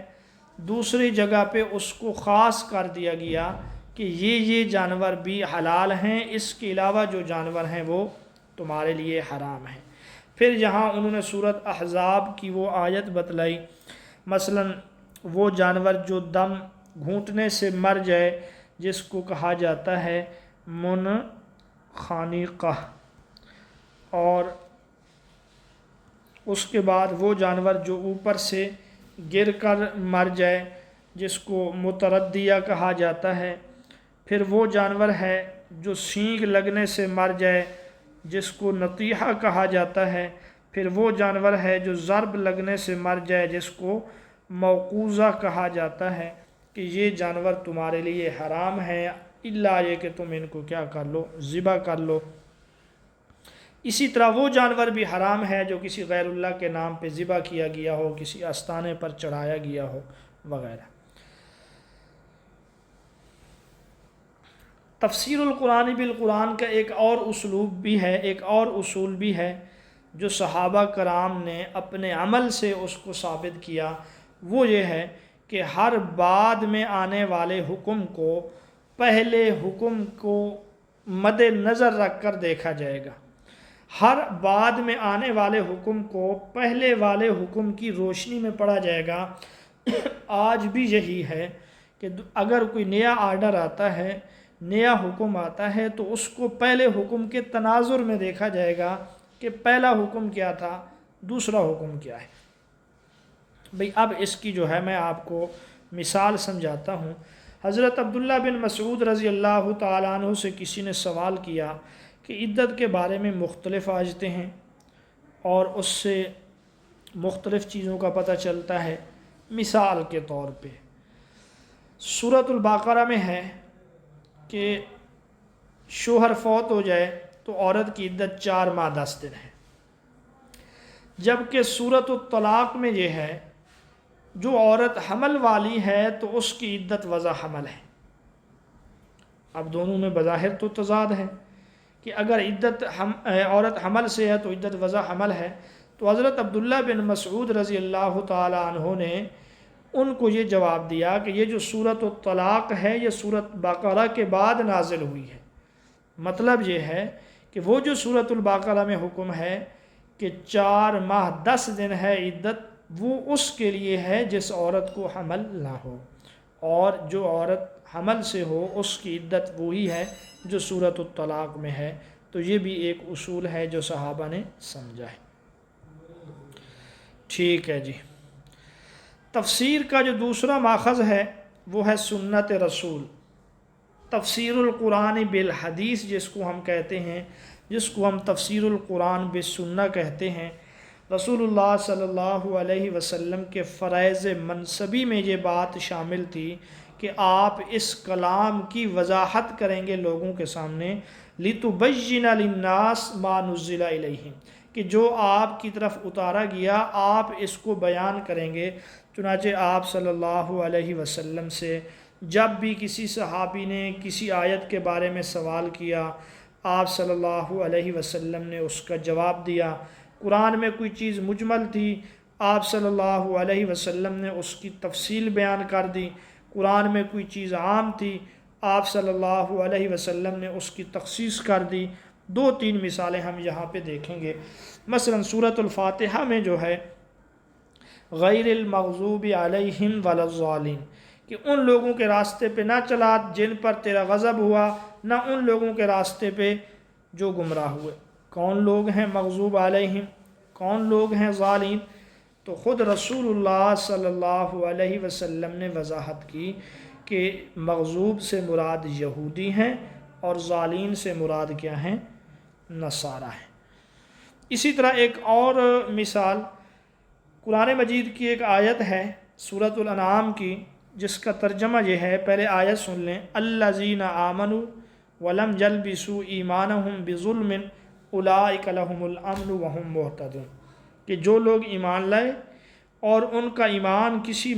دوسری جگہ پہ اس کو خاص کر دیا گیا کہ یہ جانور بھی حلال ہیں، اس کے علاوہ جو جانور ہیں وہ تمہارے لیے حرام ہیں۔ پھر یہاں انہوں نے سورۃ احزاب کی وہ آیت بتلائی، مثلا وہ جانور جو دم گھونٹنے سے مر جائے جس کو کہا جاتا ہے منخنقہ، اور اس کے بعد وہ جانور جو اوپر سے گر کر مر جائے جس کو متردیہ کہا جاتا ہے، پھر وہ جانور ہے جو سینگ لگنے سے مر جائے جس کو نطیحہ کہا جاتا ہے، پھر وہ جانور ہے جو ضرب لگنے سے مر جائے جس کو موقوذہ کہا جاتا ہے، کہ یہ جانور تمہارے لیے حرام ہیں الا یہ کہ تم ان کو کیا کر لو، ذبح کر لو۔ اسی طرح وہ جانور بھی حرام ہے جو کسی غیر اللہ کے نام پہ ذبح کیا گیا ہو، کسی آستانے پر چڑھایا گیا ہو وغیرہ۔ تفسیر القرآن بالقرآن کا ایک اور اسلوب بھی ہے، ایک اور اصول بھی ہے جو صحابہ کرام نے اپنے عمل سے اس کو ثابت کیا، وہ یہ ہے کہ ہر بعد میں آنے والے حکم کو پہلے حکم کو مد نظر رکھ کر دیکھا جائے گا، ہر بعد میں آنے والے حکم کو پہلے والے حکم کی روشنی میں پڑھا جائے گا۔ آج بھی یہی ہے کہ اگر کوئی نیا آرڈر آتا ہے، نیا حکم آتا ہے، تو اس کو پہلے حکم کے تناظر میں دیکھا جائے گا کہ پہلا حکم کیا تھا، دوسرا حکم کیا ہے۔ بھئی اب اس کی جو ہے میں آپ کو مثال سمجھاتا ہوں۔ حضرت عبداللہ بن مسعود رضی اللہ تعالیٰ عنہ سے کسی نے سوال کیا کہ عدت کے بارے میں مختلف آیتیں ہیں اور اس سے مختلف چیزوں کا پتہ چلتا ہے۔ مثال کے طور پہ سورۃ البقرہ میں ہے کہ شوہر فوت ہو جائے تو عورت کی عدت 4 ماہ 10 دن ہے، جبکہ سورۃ الطلاق میں یہ ہے جو عورت حمل والی ہے تو اس کی عدت وضع حمل ہے۔ اب دونوں میں بظاہر تو تضاد ہے کہ اگر عورت حمل سے ہے تو عدت وضع حمل ہے، تو حضرت عبداللہ بن مسعود رضی اللہ تعالیٰ عنہ نے ان کو یہ جواب دیا کہ یہ جو سورۃ الطلاق ہے یہ سورۃ بقرہ کے بعد نازل ہوئی ہے۔ مطلب یہ ہے کہ وہ جو سورۃ البقرہ میں حکم ہے کہ 4 ماہ 10 دن ہے عدت، وہ اس کے لیے ہے جس عورت کو حمل نہ ہو، اور جو عورت حمل سے ہو اس کی عدت وہی ہے جو سورۃ الطلاق میں ہے۔ تو یہ بھی ایک اصول ہے جو صحابہ نے سمجھا ہے۔ ٹھیک ہے جی۔ تفسیر کا جو دوسرا ماخذ ہے وہ ہے سنت رسول، تفسیر القرآن بالحدیث جس کو ہم کہتے ہیں، جس کو ہم تفسیر القرآن بالسنہ کہتے ہیں۔ رسول اللہ صلی اللہ علیہ وسلم کے فرائض منصبی میں یہ بات شامل تھی کہ آپ اس کلام کی وضاحت کریں گے لوگوں کے سامنے، لِتُبَيِّنَ لِلنَّاسِ مَا نُزِّلَ إِلَيْهِمْ، کہ جو آپ کی طرف اتارا گیا آپ اس کو بیان کریں گے۔ چنانچہ آپ صلی اللہ علیہ وسلم سے جب بھی کسی صحابی نے کسی آیت کے بارے میں سوال کیا، آپ صلی اللہ علیہ وسلم نے اس کا جواب دیا۔ قرآن میں کوئی چیز مجمل تھی، آپ صلی اللہ علیہ وسلم نے اس کی تفصیل بیان کر دی۔ قرآن میں کوئی چیز عام تھی، آپ صلی اللہ علیہ وسلم نے اس کی تخصیص کر دی۔ 2-3 مثالیں ہم یہاں پہ دیکھیں گے۔ مثلا سورۃ الفاتحہ میں جو ہے غیر المغضوب علیہم ولا الضالین، کہ ان لوگوں کے راستے پہ نہ چلا جن پر تیرا غضب ہوا، نہ ان لوگوں کے راستے پہ جو گمراہ ہوئے۔ کون لوگ ہیں مغضوب علیہم، کون لوگ ہیں ضالین؟ تو خود رسول اللہ صلی اللہ علیہ وسلم نے وضاحت کی کہ مغضوب سے مراد یہودی ہیں اور ضالین سے مراد کیا ہیں؟ نصارہ ہیں۔ اسی طرح ایک اور مثال قرآن مجید کی ایک آیت ہے سورۃ الانعام کی، جس کا ترجمہ یہ ہے، پہلے آیت سن لیں، الذین آمنوا ولم یلبسوا ایمانہم بظلم اولئک لہم الامن وہم مہتدون، کہ جو لوگ ایمان لائے اور ان کا ایمان کسی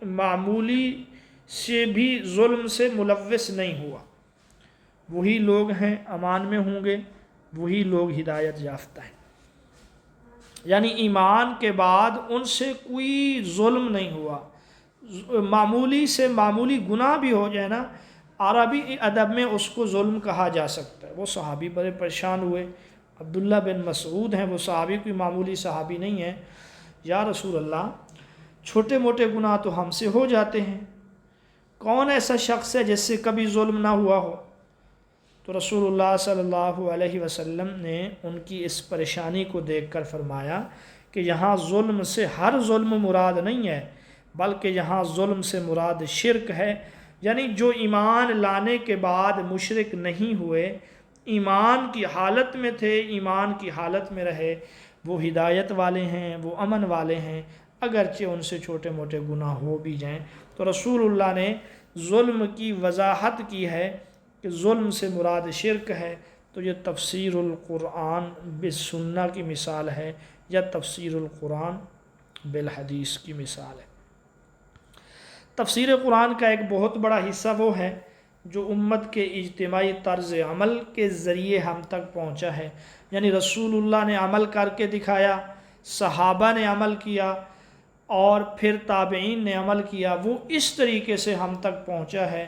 معمولی سے بھی ظلم سے ملوث نہیں ہوا، وہی لوگ ہیں امان میں ہوں گے، وہی لوگ ہدایت یافتہ ہیں۔ یعنی ایمان کے بعد ان سے کوئی ظلم نہیں ہوا، معمولی سے معمولی گناہ بھی ہو جائے نا، عربی ادب میں اس کو ظلم کہا جا سکتا ہے۔ وہ صحابی بڑے پریشان ہوئے، عبداللہ بن مسعود ہیں وہ صحابی، کوئی معمولی صحابی نہیں ہے، یا رسول اللہ چھوٹے موٹے گناہ تو ہم سے ہو جاتے ہیں، کون ایسا شخص ہے جس سے کبھی ظلم نہ ہوا ہو؟ تو رسول اللہ صلی اللہ علیہ وسلم نے ان کی اس پریشانی کو دیکھ کر فرمایا کہ یہاں ظلم سے ہر ظلم مراد نہیں ہے، بلکہ یہاں ظلم سے مراد شرک ہے، یعنی جو ایمان لانے کے بعد مشرک نہیں ہوئے، ایمان کی حالت میں تھے، ایمان کی حالت میں رہے، وہ ہدایت والے ہیں، وہ امن والے ہیں، اگرچہ ان سے چھوٹے موٹے گناہ ہو بھی جائیں۔ تو رسول اللہ نے ظلم کی وضاحت کی ہے کہ ظلم سے مراد شرک ہے، تو یہ تفسیر القرآن بالسنہ کی مثال ہے، یا تفسیر القرآن بالحدیث کی مثال ہے۔ تفسیر قرآن کا ایک بہت بڑا حصہ وہ ہے جو امت کے اجتماعی طرز عمل کے ذریعے ہم تک پہنچا ہے، یعنی رسول اللہ نے عمل کر کے دکھایا، صحابہ نے عمل کیا، اور پھر تابعین نے عمل کیا، وہ اس طریقے سے ہم تک پہنچا ہے۔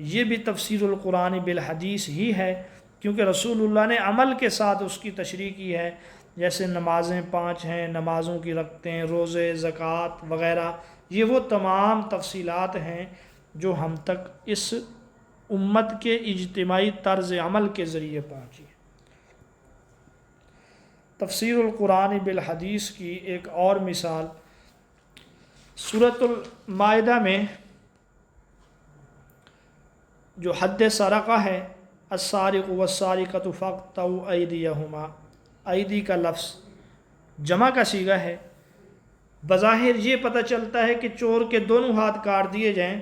یہ بھی تفسیر القرآن بالحدیث ہی ہے، کیونکہ رسول اللہ نے عمل کے ساتھ اس کی تشریح کی ہے، جیسے نمازیں 5 ہیں، نمازوں کی رکعتیں، روزے، زکوٰۃ وغیرہ، یہ وہ تمام تفصیلات ہیں جو ہم تک اس امت کے اجتماعی طرز عمل کے ذریعے پہنچی۔ تفسیر القرآن بالحدیث کی ایک اور مثال سورۃ المائدہ میں جو حد سرقہ ہے، السارق والسارقۃ فاقطعوا ایدیہما، ایدی کا لفظ جمع کا صیغہ ہے، بظاہر یہ پتہ چلتا ہے کہ چور کے دونوں ہاتھ کاٹ دیے جائیں،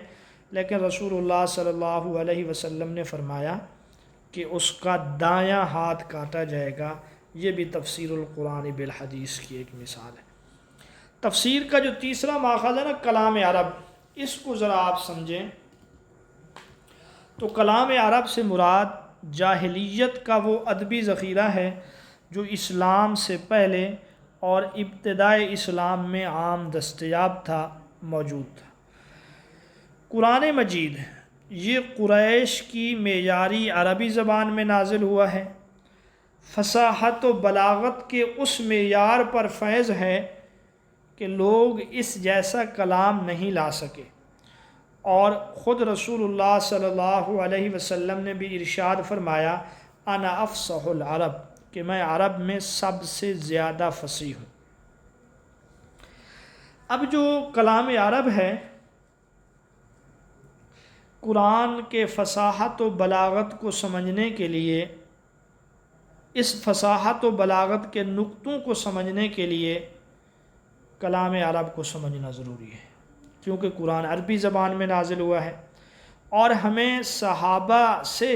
لیکن رسول اللہ صلی اللہ علیہ وسلم نے فرمایا کہ اس کا دایاں ہاتھ کاٹا جائے گا۔ یہ بھی تفسیر القرآن بالحدیث کی ایک مثال ہے۔ تفسیر کا جو تیسرا ماخذ ہے نا، کلام عرب، اس کو ذرا آپ سمجھیں تو کلام عرب سے مراد جاہلیت کا وہ ادبی ذخیرہ ہے جو اسلام سے پہلے اور ابتدائے اسلام میں عام دستیاب تھا، موجود تھا۔ قرآن مجید یہ قریش کی معیاری عربی زبان میں نازل ہوا ہے، فصاحت و بلاغت کے اس معیار پر فیض ہے کہ لوگ اس جیسا کلام نہیں لا سکے، اور خود رسول اللہ صلی اللہ علیہ وسلم نے بھی ارشاد فرمایا، انا افصح العرب، کہ میں عرب میں سب سے زیادہ فصیح ہوں۔ اب جو کلام عرب ہے، قرآن کے فصاحت و بلاغت کو سمجھنے کے لیے، اس فصاحت و بلاغت کے نقطوں کو سمجھنے کے لیے کلام عرب کو سمجھنا ضروری ہے، کیونکہ قرآن عربی زبان میں نازل ہوا ہے، اور ہمیں صحابہ سے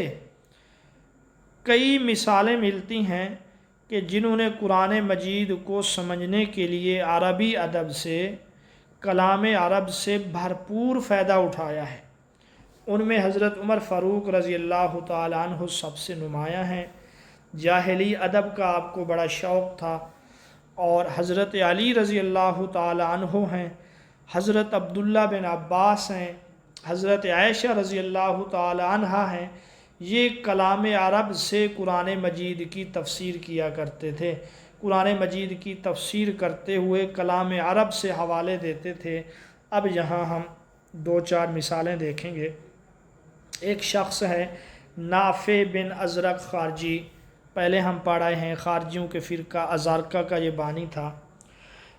کئی مثالیں ملتی ہیں کہ جنہوں نے قرآن مجید کو سمجھنے کے لیے عربی ادب سے، کلام عرب سے بھرپور فائدہ اٹھایا ہے۔ ان میں حضرت عمر فاروق رضی اللہ تعالیٰ عنہ سب سے نمایاں ہیں، جاہلی ادب کا آپ کو بڑا شوق تھا، اور حضرت علی رضی اللہ تعالیٰ عنہ ہیں، حضرت عبداللہ بن عباس ہیں، حضرت عائشہ رضی اللہ تعالیٰ عنہ ہیں۔ یہ کلام عرب سے قرآن مجید کی تفسیر کیا کرتے تھے، قرآن مجید کی تفسیر کرتے ہوئے کلام عرب سے حوالے دیتے تھے۔ اب یہاں ہم 2-4 مثالیں دیکھیں گے۔ ایک شخص ہے نافع بن ازرق خارجی، پہلے ہم پڑھائے ہیں، خارجیوں کے فرقہ ازارقہ کا یہ بانی تھا۔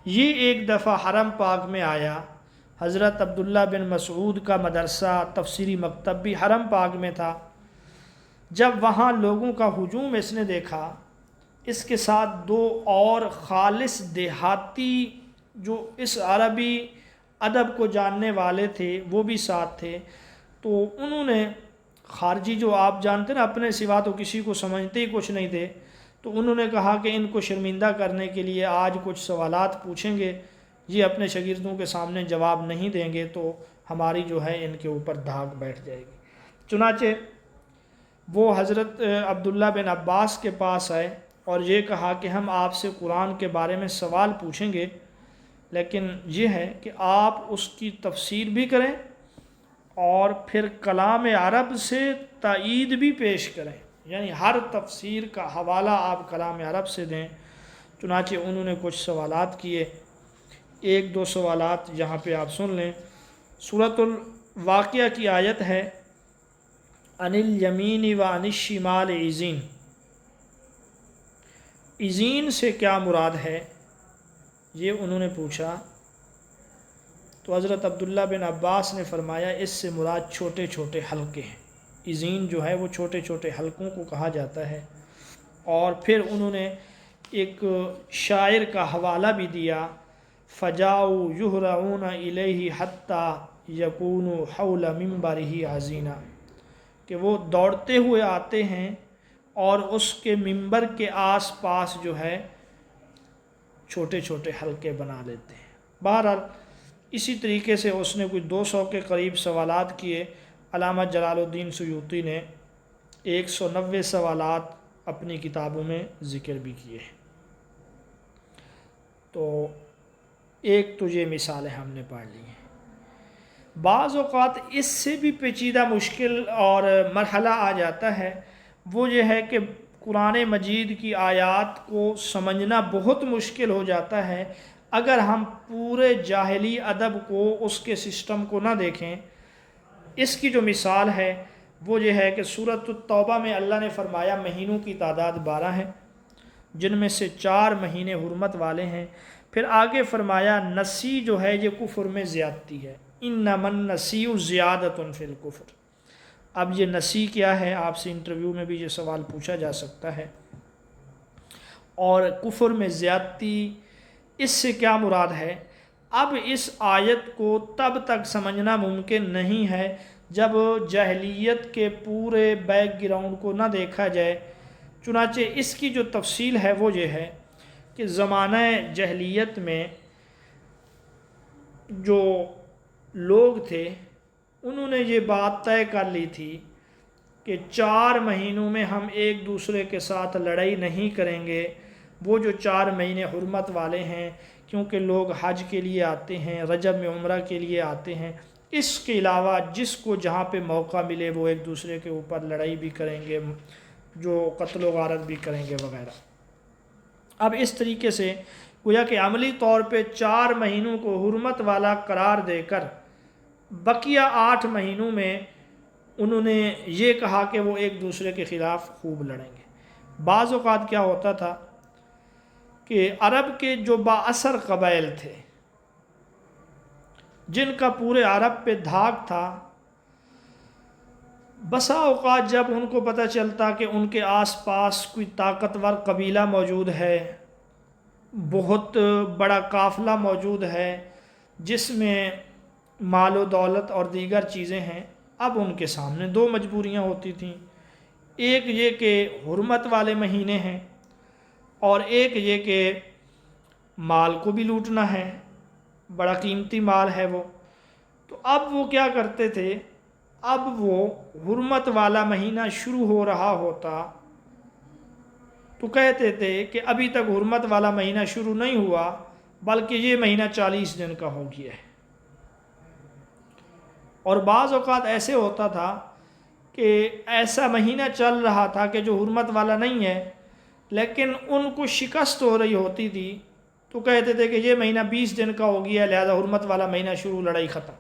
یہ ایک دفعہ حرم پاک میں آیا، حضرت عبداللہ بن مسعود کا مدرسہ تفسیری مکتب بھی حرم پاک میں تھا۔ جب وہاں لوگوں کا ہجوم اس نے دیکھا، اس کے ساتھ 2 اور خالص دیہاتی جو اس عربی ادب کو جاننے والے تھے وہ بھی ساتھ تھے، تو انہوں نے، خارجی جو آپ جانتے نا اپنے سوا تو کسی کو سمجھتے ہی کچھ نہیں تھے، تو انہوں نے کہا کہ ان کو شرمندہ کرنے کے لیے آج کچھ سوالات پوچھیں گے، یہ اپنے شاگردوں کے سامنے جواب نہیں دیں گے تو ہماری جو ہے ان کے اوپر دھاگ بیٹھ جائے گی۔ چنانچہ وہ حضرت عبداللہ بن عباس کے پاس آئے اور یہ کہا کہ ہم آپ سے قرآن کے بارے میں سوال پوچھیں گے، لیکن یہ ہے کہ آپ اس کی تفسیر بھی کریں اور پھر کلام عرب سے تائید بھی پیش کریں، یعنی ہر تفسیر کا حوالہ آپ کلام عرب سے دیں۔ چنانچہ انہوں نے کچھ سوالات کیے، 1-2 سوالات یہاں پہ آپ سن لیں۔ سورۃ الواقعہ کی آیت ہے، عن الیمین و عن الشمال عزین۔ عزین سے کیا مراد ہے یہ انہوں نے پوچھا، تو حضرت عبداللہ بن عباس نے فرمایا اس سے مراد چھوٹے چھوٹے حلقے ہیں۔ عزین جو ہے وہ چھوٹے چھوٹے حلقوں کو کہا جاتا ہے۔ اور پھر انہوں نے ایک شاعر کا حوالہ بھی دیا، فجاؤ یہرعون الیہ حتی یکون حول منبرہ عزینا، کہ وہ دوڑتے ہوئے آتے ہیں اور اس کے منبر کے آس پاس جو ہے چھوٹے چھوٹے حلقے بنا لیتے ہیں۔ بہرحال اسی طریقے سے اس نے کوئی 200 کے قریب سوالات کیے۔ علامہ جلال الدین سیوطی نے 190 سوالات اپنی کتابوں میں ذکر بھی کیے ہیں۔ تو ایک تو یہ مثالیں ہم نے پڑھ لی ہیں۔ بعض اوقات اس سے بھی پیچیدہ مشکل اور مرحلہ آ جاتا ہے، وہ یہ ہے کہ قرآن مجید کی آیات کو سمجھنا بہت مشکل ہو جاتا ہے اگر ہم پورے جاہلی ادب کو، اس کے سسٹم کو نہ دیکھیں۔ اس کی جو مثال ہے وہ یہ ہے کہ سورۃ التوبہ میں اللہ نے فرمایا مہینوں کی تعداد 12 ہے، جن میں سے 4 مہینے حرمت والے ہیں۔ پھر آگے فرمایا نسی جو ہے یہ کفر میں زیادتی ہے، انما النسیء زیادۃ فی الکفر۔ اب یہ نسی کیا ہے، آپ سے انٹرویو میں بھی یہ سوال پوچھا جا سکتا ہے، اور کفر میں زیادتی اس سے کیا مراد ہے؟ اب اس آیت کو تب تک سمجھنا ممکن نہیں ہے جب جاہلیت کے پورے بیک گراؤنڈ کو نہ دیکھا جائے۔ چنانچہ اس کی جو تفصیل ہے وہ یہ ہے کہ زمانہ جاہلیت میں جو لوگ تھے انہوں نے یہ بات طے کر لی تھی کہ 4 مہینوں میں ہم ایک دوسرے کے ساتھ لڑائی نہیں کریں گے۔ وہ جو 4 مہینے حرمت والے ہیں، کیونکہ لوگ حج کے لیے آتے ہیں، رجب میں عمرہ کے لیے آتے ہیں، اس کے علاوہ جس کو جہاں پہ موقع ملے وہ ایک دوسرے کے اوپر لڑائی بھی کریں گے، جو قتل و غارت بھی کریں گے وغیرہ۔ اب اس طریقے سے گویا کہ عملی طور پہ 4 مہینوں کو حرمت والا قرار دے کر بقیہ 8 مہینوں میں انہوں نے یہ کہا کہ وہ ایک دوسرے کے خلاف خوب لڑیں گے۔ بعض اوقات کیا ہوتا تھا کہ عرب کے جو با اثر قبائل تھے، جن کا پورے عرب پہ دھاک تھا، بسا اوقات جب ان کو پتہ چلتا کہ ان کے آس پاس کوئی طاقتور قبیلہ موجود ہے، بہت بڑا قافلہ موجود ہے جس میں مال و دولت اور دیگر چیزیں ہیں، اب ان کے سامنے 2 مجبوریاں ہوتی تھیں۔ ایک یہ کہ حرمت والے مہینے ہیں، اور ایک یہ کہ مال کو بھی لوٹنا ہے، بڑا قیمتی مال ہے وہ۔ تو اب وہ کیا کرتے تھے، اب وہ حرمت والا مہینہ شروع ہو رہا ہوتا تو کہتے تھے کہ ابھی تک حرمت والا مہینہ شروع نہیں ہوا، بلکہ یہ مہینہ 40 دن کا ہو گیا ہے۔ اور بعض اوقات ایسے ہوتا تھا کہ ایسا مہینہ چل رہا تھا کہ جو حرمت والا نہیں ہے، لیکن ان کو شکست ہو رہی ہوتی تھی تو کہتے تھے کہ یہ مہینہ 20 دن کا ہو گیا، لہذا حرمت والا مہینہ شروع، لڑائی ختم۔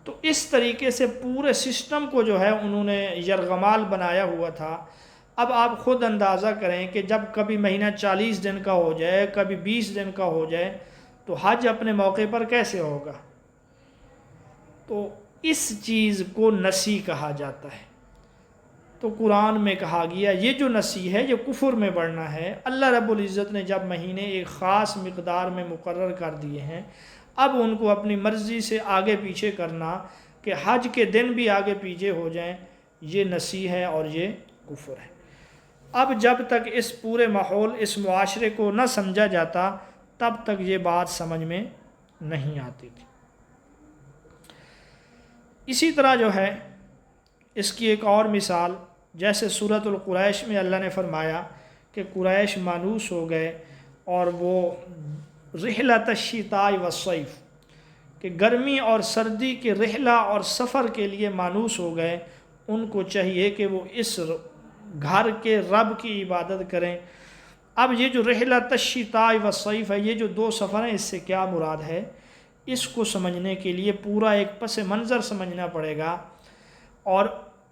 تو اس طریقے سے پورے سسٹم کو جو ہے انہوں نے یرغمال بنایا ہوا تھا۔ اب آپ خود اندازہ کریں کہ جب کبھی مہینہ 40 دن کا ہو جائے، کبھی 20 دن کا ہو جائے، تو حج اپنے موقع پر کیسے ہوگا؟ تو اس چیز کو نسی کہا جاتا ہے۔ تو قرآن میں کہا گیا یہ جو نسی ہے یہ کفر میں بڑھنا ہے۔ اللہ رب العزت نے جب مہینے ایک خاص مقدار میں مقرر کر دیے ہیں، اب ان کو اپنی مرضی سے آگے پیچھے کرنا کہ حج کے دن بھی آگے پیچھے ہو جائیں، یہ نسی ہے اور یہ کفر ہے۔ اب جب تک اس پورے ماحول، اس معاشرے کو نہ سمجھا جاتا، تب تک یہ بات سمجھ میں نہیں آتی تھی۔ اسی طرح جو ہے اس کی ایک اور مثال، جیسے سورۃ القریش میں اللہ نے فرمایا کہ قریش مانوس ہو گئے اور وہ رحلۃ الشتاء والصیف، کہ گرمی اور سردی کے رحلہ اور سفر کے لیے مانوس ہو گئے۔ ان کو چاہیے کہ وہ اس گھر کے رب کی عبادت کریں۔ اب یہ جو رحلۃ الشتاء والصیف ہے، یہ جو دو سفر ہیں، اس سے کیا مراد ہے؟ اس کو سمجھنے کے لیے پورا ایک پس منظر سمجھنا پڑے گا۔ اور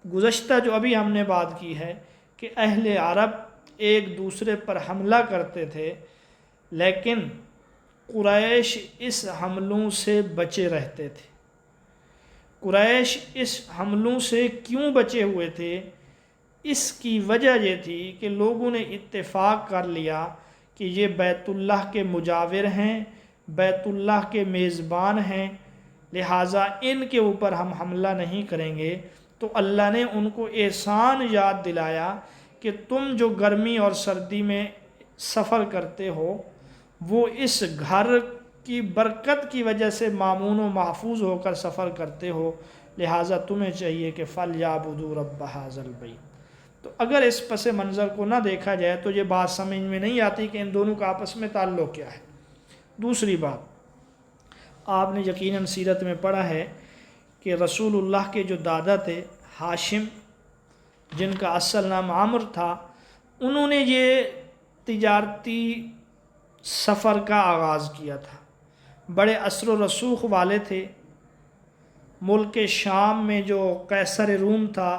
گزشتہ جو ابھی ہم نے بات کی ہے کہ اہل عرب ایک دوسرے پر حملہ کرتے تھے، لیکن قریش اس حملوں سے بچے رہتے تھے۔ قریش اس حملوں سے کیوں بچے ہوئے تھے؟ اس کی وجہ یہ تھی کہ لوگوں نے اتفاق کر لیا کہ یہ بیت اللہ کے مجاور ہیں، بیت اللہ کے میزبان ہیں، لہٰذا ان کے اوپر ہم حملہ نہیں کریں گے۔ تو اللہ نے ان کو احسان یاد دلایا کہ تم جو گرمی اور سردی میں سفر کرتے ہو، وہ اس گھر کی برکت کی وجہ سے مامون و محفوظ ہو کر سفر کرتے ہو، لہٰذا تمہیں چاہیے کہ فَلْيَعْبُدُوا رَبَّ هَٰذَا الْبَيْتِ۔ تو اگر اس پس منظر کو نہ دیکھا جائے تو یہ بات سمجھ میں نہیں آتی کہ ان دونوں کا آپس میں تعلق کیا ہے۔ دوسری بات، آپ نے یقیناً سیرت میں پڑھا ہے کہ رسول اللہ کے جو دادا تھے ہاشم، جن کا اصل نام عامر تھا، انہوں نے یہ تجارتی سفر کا آغاز کیا تھا۔ بڑے اثر و رسوخ والے تھے۔ ملک شام میں جو قیصر روم تھا،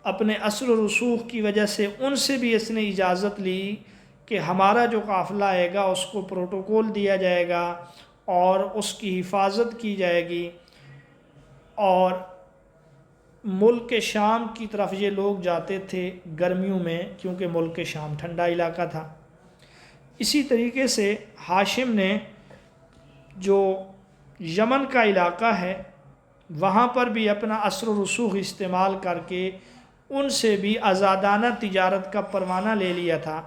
اپنے اثر و رسوخ کی وجہ سے ان سے بھی اس نے اجازت لی کہ ہمارا جو قافلہ آئے گا اس کو پروٹوکول دیا جائے گا اور اس کی حفاظت کی جائے گی۔ اور ملک شام کی طرف یہ لوگ جاتے تھے گرمیوں میں، کیونکہ ملک شام ٹھنڈا علاقہ تھا۔ اسی طریقے سے ہاشم نے جو یمن کا علاقہ ہے وہاں پر بھی اپنا اثر و رسوخ استعمال کر کے ان سے بھی آزادانہ تجارت کا پروانہ لے لیا تھا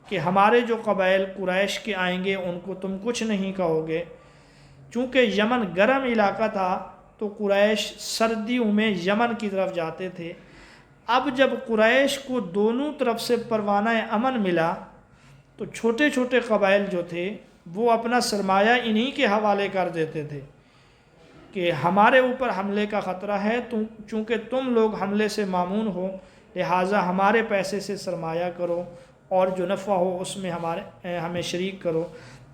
کہ ہمارے جو قبائل قریش کے آئیں گے ان کو تم کچھ نہیں کہو گے۔ چونکہ یمن گرم علاقہ تھا تو قریش سردیوں میں یمن کی طرف جاتے تھے۔ اب جب قریش کو دونوں طرف سے پروانہ امن ملا تو چھوٹے چھوٹے قبائل جو تھے وہ اپنا سرمایہ انہی کے حوالے کر دیتے تھے کہ ہمارے اوپر حملے کا خطرہ ہے، چونکہ تم لوگ حملے سے مامون ہو، لہٰذا ہمارے پیسے سے سرمایہ کرو اور جو نفع ہو اس میں ہمیں شریک کرو۔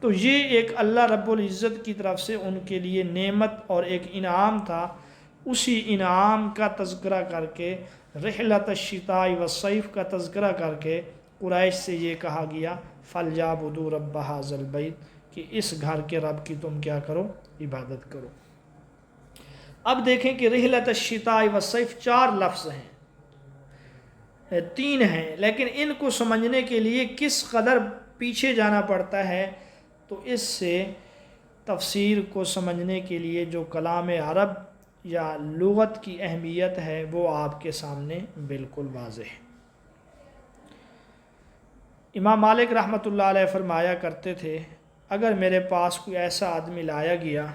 تو یہ ایک اللہ رب العزت کی طرف سے ان کے لیے نعمت اور ایک انعام تھا۔ اسی انعام کا تذکرہ کر کے، رحلۃ الشتاء والصیف کا تذکرہ کر کے قریش سے یہ کہا گیا فَلْيَعْبُدُوا رَبَّ هَٰذَا الْبَيْتِ، کہ اس گھر کے رب کی تم کیا کرو؟ عبادت کرو۔ اب دیکھیں کہ رحلۃ الشتاء والصیف 4 لفظ ہیں، 3 ہیں، لیکن ان کو سمجھنے کے لیے کس قدر پیچھے جانا پڑتا ہے، تو اس سے تفسیر کو سمجھنے کے لیے جو کلام عرب یا لغت کی اہمیت ہے وہ آپ کے سامنے بالکل واضح ہے۔ امام مالک رحمۃ اللہ علیہ فرمایا کرتے تھے، اگر میرے پاس کوئی ایسا آدمی لایا گیا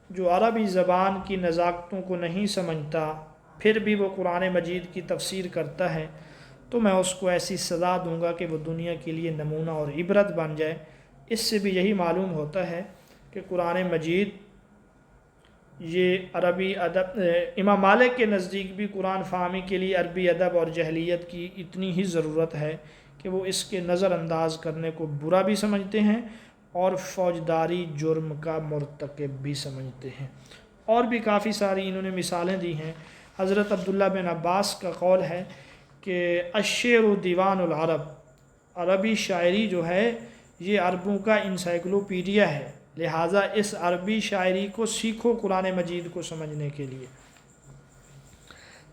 جو عربی زبان کی نزاکتوں کو نہیں سمجھتا پھر بھی وہ قرآن مجید کی تفسیر کرتا ہے تو میں اس کو ایسی سزا دوں گا کہ وہ دنیا کے لیے نمونہ اور عبرت بن جائے۔ اس سے بھی یہی معلوم ہوتا ہے کہ قرآن مجید یہ عربی ادب، امام مالک کے نزدیک بھی قرآن فہمی کے لیے عربی ادب اور جہلیت کی اتنی ہی ضرورت ہے کہ وہ اس کے نظر انداز کرنے کو برا بھی سمجھتے ہیں اور فوجداری جرم کا مرتکب بھی سمجھتے ہیں۔ اور بھی کافی ساری انہوں نے مثالیں دی ہیں۔ حضرت عبداللہ بن عباس کا قول ہے کہ الشعر دیوان العرب، عربی شاعری جو ہے یہ عربوں کا انسائکلوپیڈیا ہے، لہٰذا اس عربی شاعری کو سیکھو قرآن مجید کو سمجھنے کے لیے۔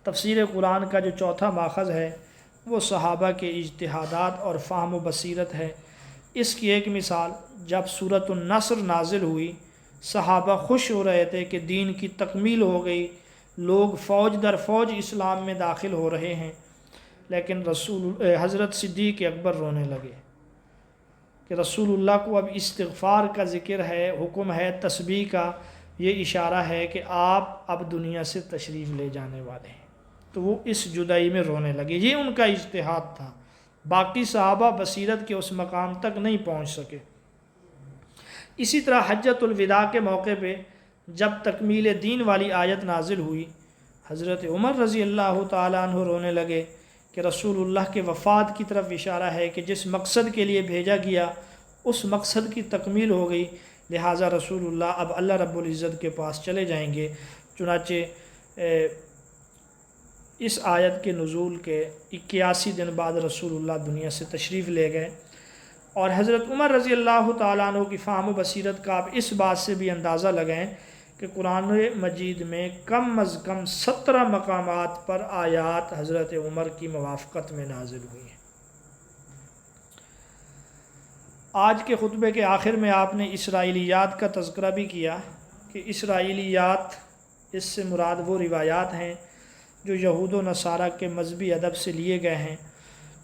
تفسیر قرآن کا جو چوتھا ماخذ ہے وہ صحابہ کے اجتہادات اور فہم و بصیرت ہے۔ اس کی ایک مثال، جب سورۃ النصر نازل ہوئی صحابہ خوش ہو رہے تھے کہ دین کی تکمیل ہو گئی، لوگ فوج در فوج اسلام میں داخل ہو رہے ہیں، لیکن حضرت صدیق اکبر رونے لگے کہ رسول اللہ کو اب استغفار کا ذکر ہے، حکم ہے تسبیح کا، یہ اشارہ ہے کہ آپ اب دنیا سے تشریف لے جانے والے ہیں، تو وہ اس جدائی میں رونے لگے۔ یہ ان کا اجتہاد تھا، باقی صحابہ بصیرت کے اس مقام تک نہیں پہنچ سکے۔ اسی طرح حجۃ الوداع کے موقع پہ جب تکمیل دین والی آیت نازل ہوئی، حضرت عمر رضی اللہ تعالیٰ عنہ رونے لگے کہ رسول اللہ کے وفات کی طرف اشارہ ہے کہ جس مقصد کے لیے بھیجا گیا اس مقصد کی تکمیل ہو گئی، لہٰذا رسول اللہ اب اللہ رب العزت کے پاس چلے جائیں گے۔ چنانچہ اس آیت کے نزول کے 81 دن بعد رسول اللہ دنیا سے تشریف لے گئے۔ اور حضرت عمر رضی اللہ تعالیٰ عنہ کی فہم و بصیرت کا آپ اس بات سے بھی اندازہ لگائیں کہ قرآن مجید میں کم از کم 17 مقامات پر آیات حضرت عمر کی موافقت میں نازل ہوئی ہیں۔ آج کے خطبے کے آخر میں آپ نے اسرائیلیات کا تذکرہ بھی کیا کہ اسرائیلیات اس سے مراد وہ روایات ہیں جو یہود و نصارہ کے مذہبی ادب سے لیے گئے ہیں۔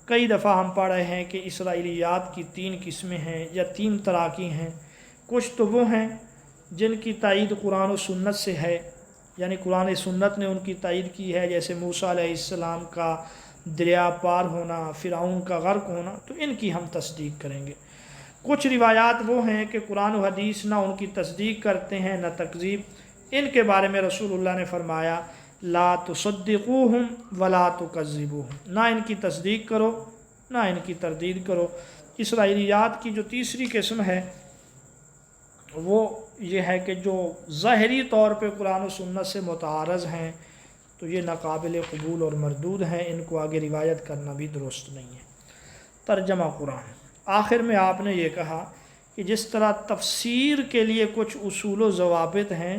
کئی دفعہ ہم پڑھ رہے ہیں کہ اسرائیلیات کی 3 قسمیں ہیں یا 3 طرح کی ہیں۔ کچھ تو وہ ہیں جن کی تائید قرآن و سنت سے ہے، یعنی قرآن سنت نے ان کی تائید کی ہے، جیسے موسیٰ علیہ السلام کا دریا پار ہونا، فرعون کا غرق ہونا، تو ان کی ہم تصدیق کریں گے۔ کچھ روایات وہ ہیں کہ قرآن و حدیث نہ ان کی تصدیق کرتے ہیں نہ تکذیب، ان کے بارے میں رسول اللہ نے فرمایا لا تصدقوہم ولا تکذبوہم، نہ ان کی تصدیق کرو نہ ان کی تردید کرو۔ اسرائیلیات کی جو تیسری قسم ہے وہ یہ ہے کہ جو ظاہری طور پہ قرآن و سنت سے متعارض ہیں تو یہ ناقابل قبول اور مردود ہیں، ان کو آگے روایت کرنا بھی درست نہیں ہے۔ ترجمہ قرآن، آخر میں آپ نے یہ کہا کہ جس طرح تفسیر کے لیے کچھ اصول و ضوابط ہیں،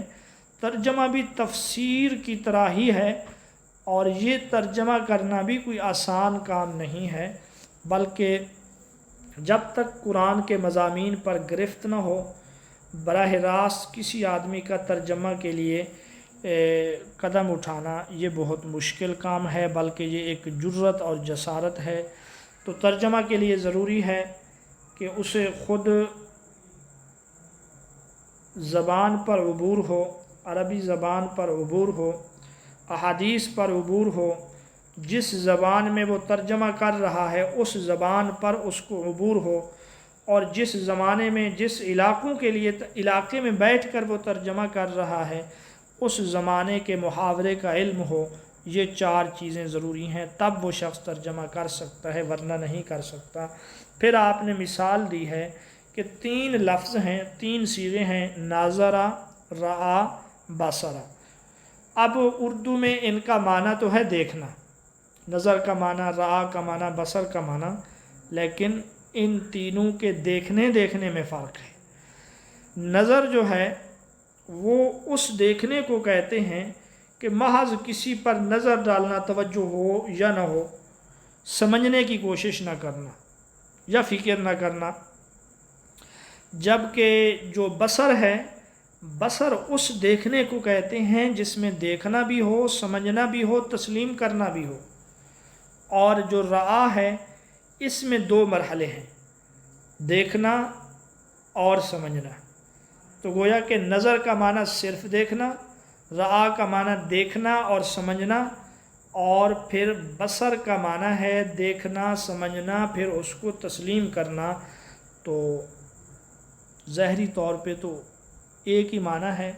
ترجمہ بھی تفسیر کی طرح ہی ہے، اور یہ ترجمہ کرنا بھی کوئی آسان کام نہیں ہے، بلکہ جب تک قرآن کے مضامین پر گرفت نہ ہو براہ راست کسی آدمی کا ترجمہ کے لیے قدم اٹھانا یہ بہت مشکل کام ہے، بلکہ یہ ایک جرأت اور جسارت ہے۔ تو ترجمہ کے لیے ضروری ہے کہ اسے خود زبان پر عبور ہو، عربی زبان پر عبور ہو، احادیث پر عبور ہو، جس زبان میں وہ ترجمہ کر رہا ہے اس زبان پر اس کو عبور ہو، اور جس زمانے میں جس علاقوں کے لیے علاقے میں بیٹھ کر وہ ترجمہ کر رہا ہے اس زمانے کے محاورے کا علم ہو۔ یہ 4 چیزیں ضروری ہیں، تب وہ شخص ترجمہ کر سکتا ہے، ورنہ نہیں کر سکتا۔ پھر آپ نے مثال دی ہے کہ 3 لفظ ہیں، 3 صیغے ہیں، ناظرہ، رعا، بصرہ۔ اب اردو میں ان کا معنی تو ہے دیکھنا، نظر کا معنی، رعا کا معنی، بصر کا معنی، لیکن ان تینوں کے دیکھنے میں فرق ہے۔ نظر جو ہے وہ اس دیکھنے کو کہتے ہیں کہ محض کسی پر نظر ڈالنا، توجہ ہو یا نہ ہو، سمجھنے کی کوشش نہ کرنا یا فکر نہ کرنا۔ جبکہ جو بصر ہے، بصر اس دیکھنے کو کہتے ہیں جس میں دیکھنا بھی ہو، سمجھنا بھی ہو، تسلیم کرنا بھی ہو۔ اور جو رعا ہے اس میں 2 مرحلے ہیں، دیکھنا اور سمجھنا۔ تو تو گویا کہ نظر کا معنی صرف دیکھنا، رعا کا معنی دیکھنا اور سمجھنا، اور پھر بصر کا معنی ہے دیکھنا سمجھنا پھر اس کو تسلیم کرنا۔ تو ظاہری طور پہ تو ایک ہی معنی ہے،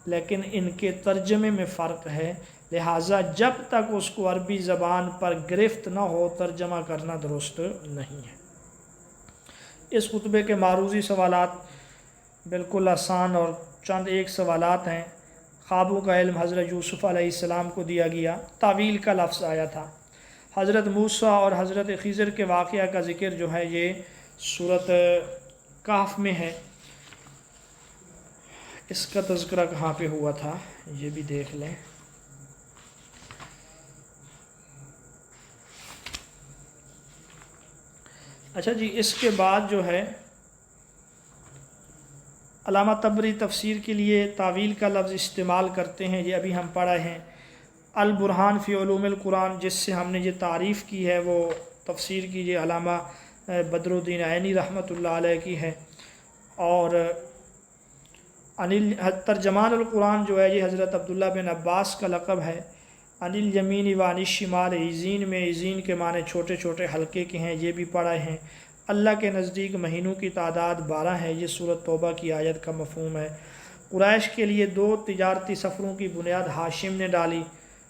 لیکن ان کے ترجمے میں فرق ہے، لہٰذا جب تک اس کو عربی زبان پر گرفت نہ ہو ترجمہ کرنا درست نہیں ہے۔ اس خطبے کے معروضی سوالات بالکل آسان اور چند ایک سوالات ہیں۔ خوابوں کا علم حضرت یوسف علیہ السلام کو دیا گیا، تعویل کا لفظ آیا تھا۔ حضرت موسیٰ اور حضرت خضر کے واقعہ کا ذکر جو ہے یہ سورۃ کہف میں ہے۔ اس کا تذکرہ کہاں پہ ہوا تھا یہ بھی دیکھ لیں۔ اچھا جی، اس کے بعد جو ہے علامہ طبری تفسیر کے لیے تعویل کا لفظ استعمال کرتے ہیں، یہ ابھی ہم پڑھے ہیں۔ البرہان فی علوم القرآن جس سے ہم نے یہ تعریف کی ہے وہ تفسیر کی یہ علامہ بدر الدین عینی رحمۃ اللہ علیہ کی ہے، اور ترجمان القرآن جو ہے یہ حضرت عبداللہ بن عباس کا لقب ہے۔ عن الیمین و عن الشمال، ایزین میں ایزین کے معنی چھوٹے چھوٹے حلقے کے ہیں، یہ بھی پڑھے ہیں۔ اللہ کے نزدیک مہینوں کی تعداد 12 ہے، یہ سورۃ توبہ کی آیت کا مفہوم ہے۔ قریش کے لیے 2 تجارتی سفروں کی بنیاد ہاشم نے ڈالی۔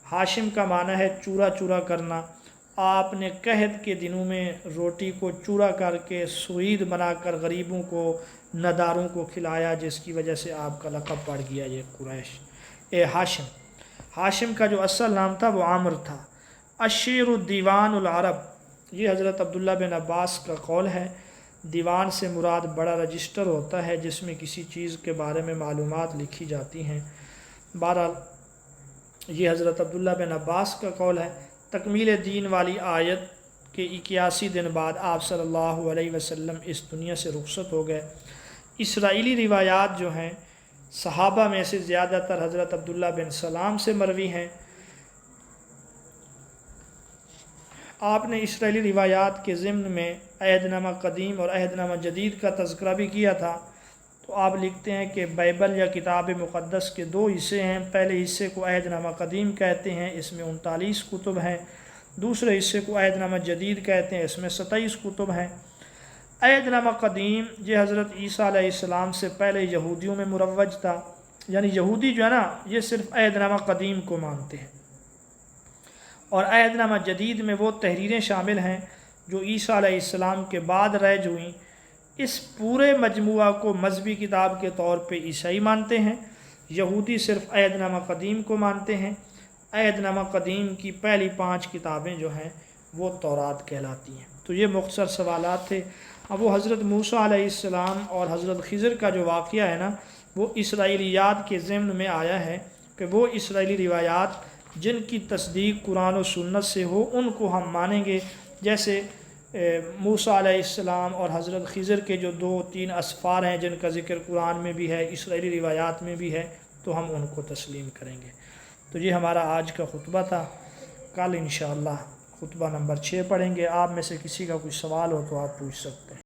ہاشم کا معنی ہے چورا چورا کرنا۔ آپ نے قحط کے دنوں میں روٹی کو چورا کر کے سوید بنا کر غریبوں کو نداروں کو کھلایا، جس کی وجہ سے آپ کا لقب پڑ گیا یہ قریش ہاشم۔ ہاشم کا جو اصل نام تھا وہ عامر تھا۔ الشعر دیوان العرب، یہ حضرت عبداللہ بن عباس کا قول ہے۔ دیوان سے مراد بڑا رجسٹر ہوتا ہے جس میں کسی چیز کے بارے میں معلومات لکھی جاتی ہیں۔ بہرحال یہ حضرت عبداللہ بن عباس کا قول ہے۔ تکمیل دین والی آیت کے 81 دن بعد آپ صلی اللہ علیہ وسلم اس دنیا سے رخصت ہو گئے۔ اسرائیلی روایات جو ہیں صحابہ میں سے زیادہ تر حضرت عبداللہ بن سلام سے مروی ہیں۔ آپ نے اسرائیلی روایات کے ضمن میں عہد نامہ قدیم اور عہد نامہ جدید کا تذکرہ بھی کیا تھا۔ تو آپ لکھتے ہیں کہ بائبل یا کتاب مقدس کے 2 حصے ہیں۔ پہلے حصے کو عہد نامہ قدیم کہتے ہیں، اس میں 39 کتب ہیں۔ دوسرے حصے کو عہد نامہ جدید کہتے ہیں، اس میں 27 کتب ہیں۔ عہد نامہ قدیم یہ حضرت عیسیٰ علیہ السلام سے پہلے یہودیوں میں مروج تھا، یعنی یہودی جو ہے نا یہ صرف عہد نامہ قدیم کو مانتے ہیں، اور عہد نامہ جدید میں وہ تحریریں شامل ہیں جو عیسیٰ علیہ السلام کے بعد رائج ہوئیں۔ اس پورے مجموعہ کو مذہبی کتاب کے طور پہ عیسائی مانتے ہیں، یہودی صرف عہد نامہ قدیم کو مانتے ہیں۔ عہد نامہ قدیم کی پہلی 5 کتابیں جو ہیں وہ تورات کہلاتی ہیں۔ تو یہ مختصر سوالات تھے۔ اب وہ حضرت موسیٰ علیہ السلام اور حضرت خضر کا جو واقعہ ہے نا وہ اسرائیلیات کے ضمن میں آیا ہے کہ وہ اسرائیلی روایات جن کی تصدیق قرآن و سنت سے ہو ان کو ہم مانیں گے، جیسے موسیٰ علیہ السلام اور حضرت خضر کے جو 2-3 اسفار ہیں جن کا ذکر قرآن میں بھی ہے اسرائیلی روایات میں بھی ہے، تو ہم ان کو تسلیم کریں گے۔ تو یہ ہمارا آج کا خطبہ تھا۔ کل انشاءاللہ خطبہ نمبر 6 پڑھیں گے۔ آپ میں سے کسی کا کوئی سوال ہو تو آپ پوچھ سکتے ہیں۔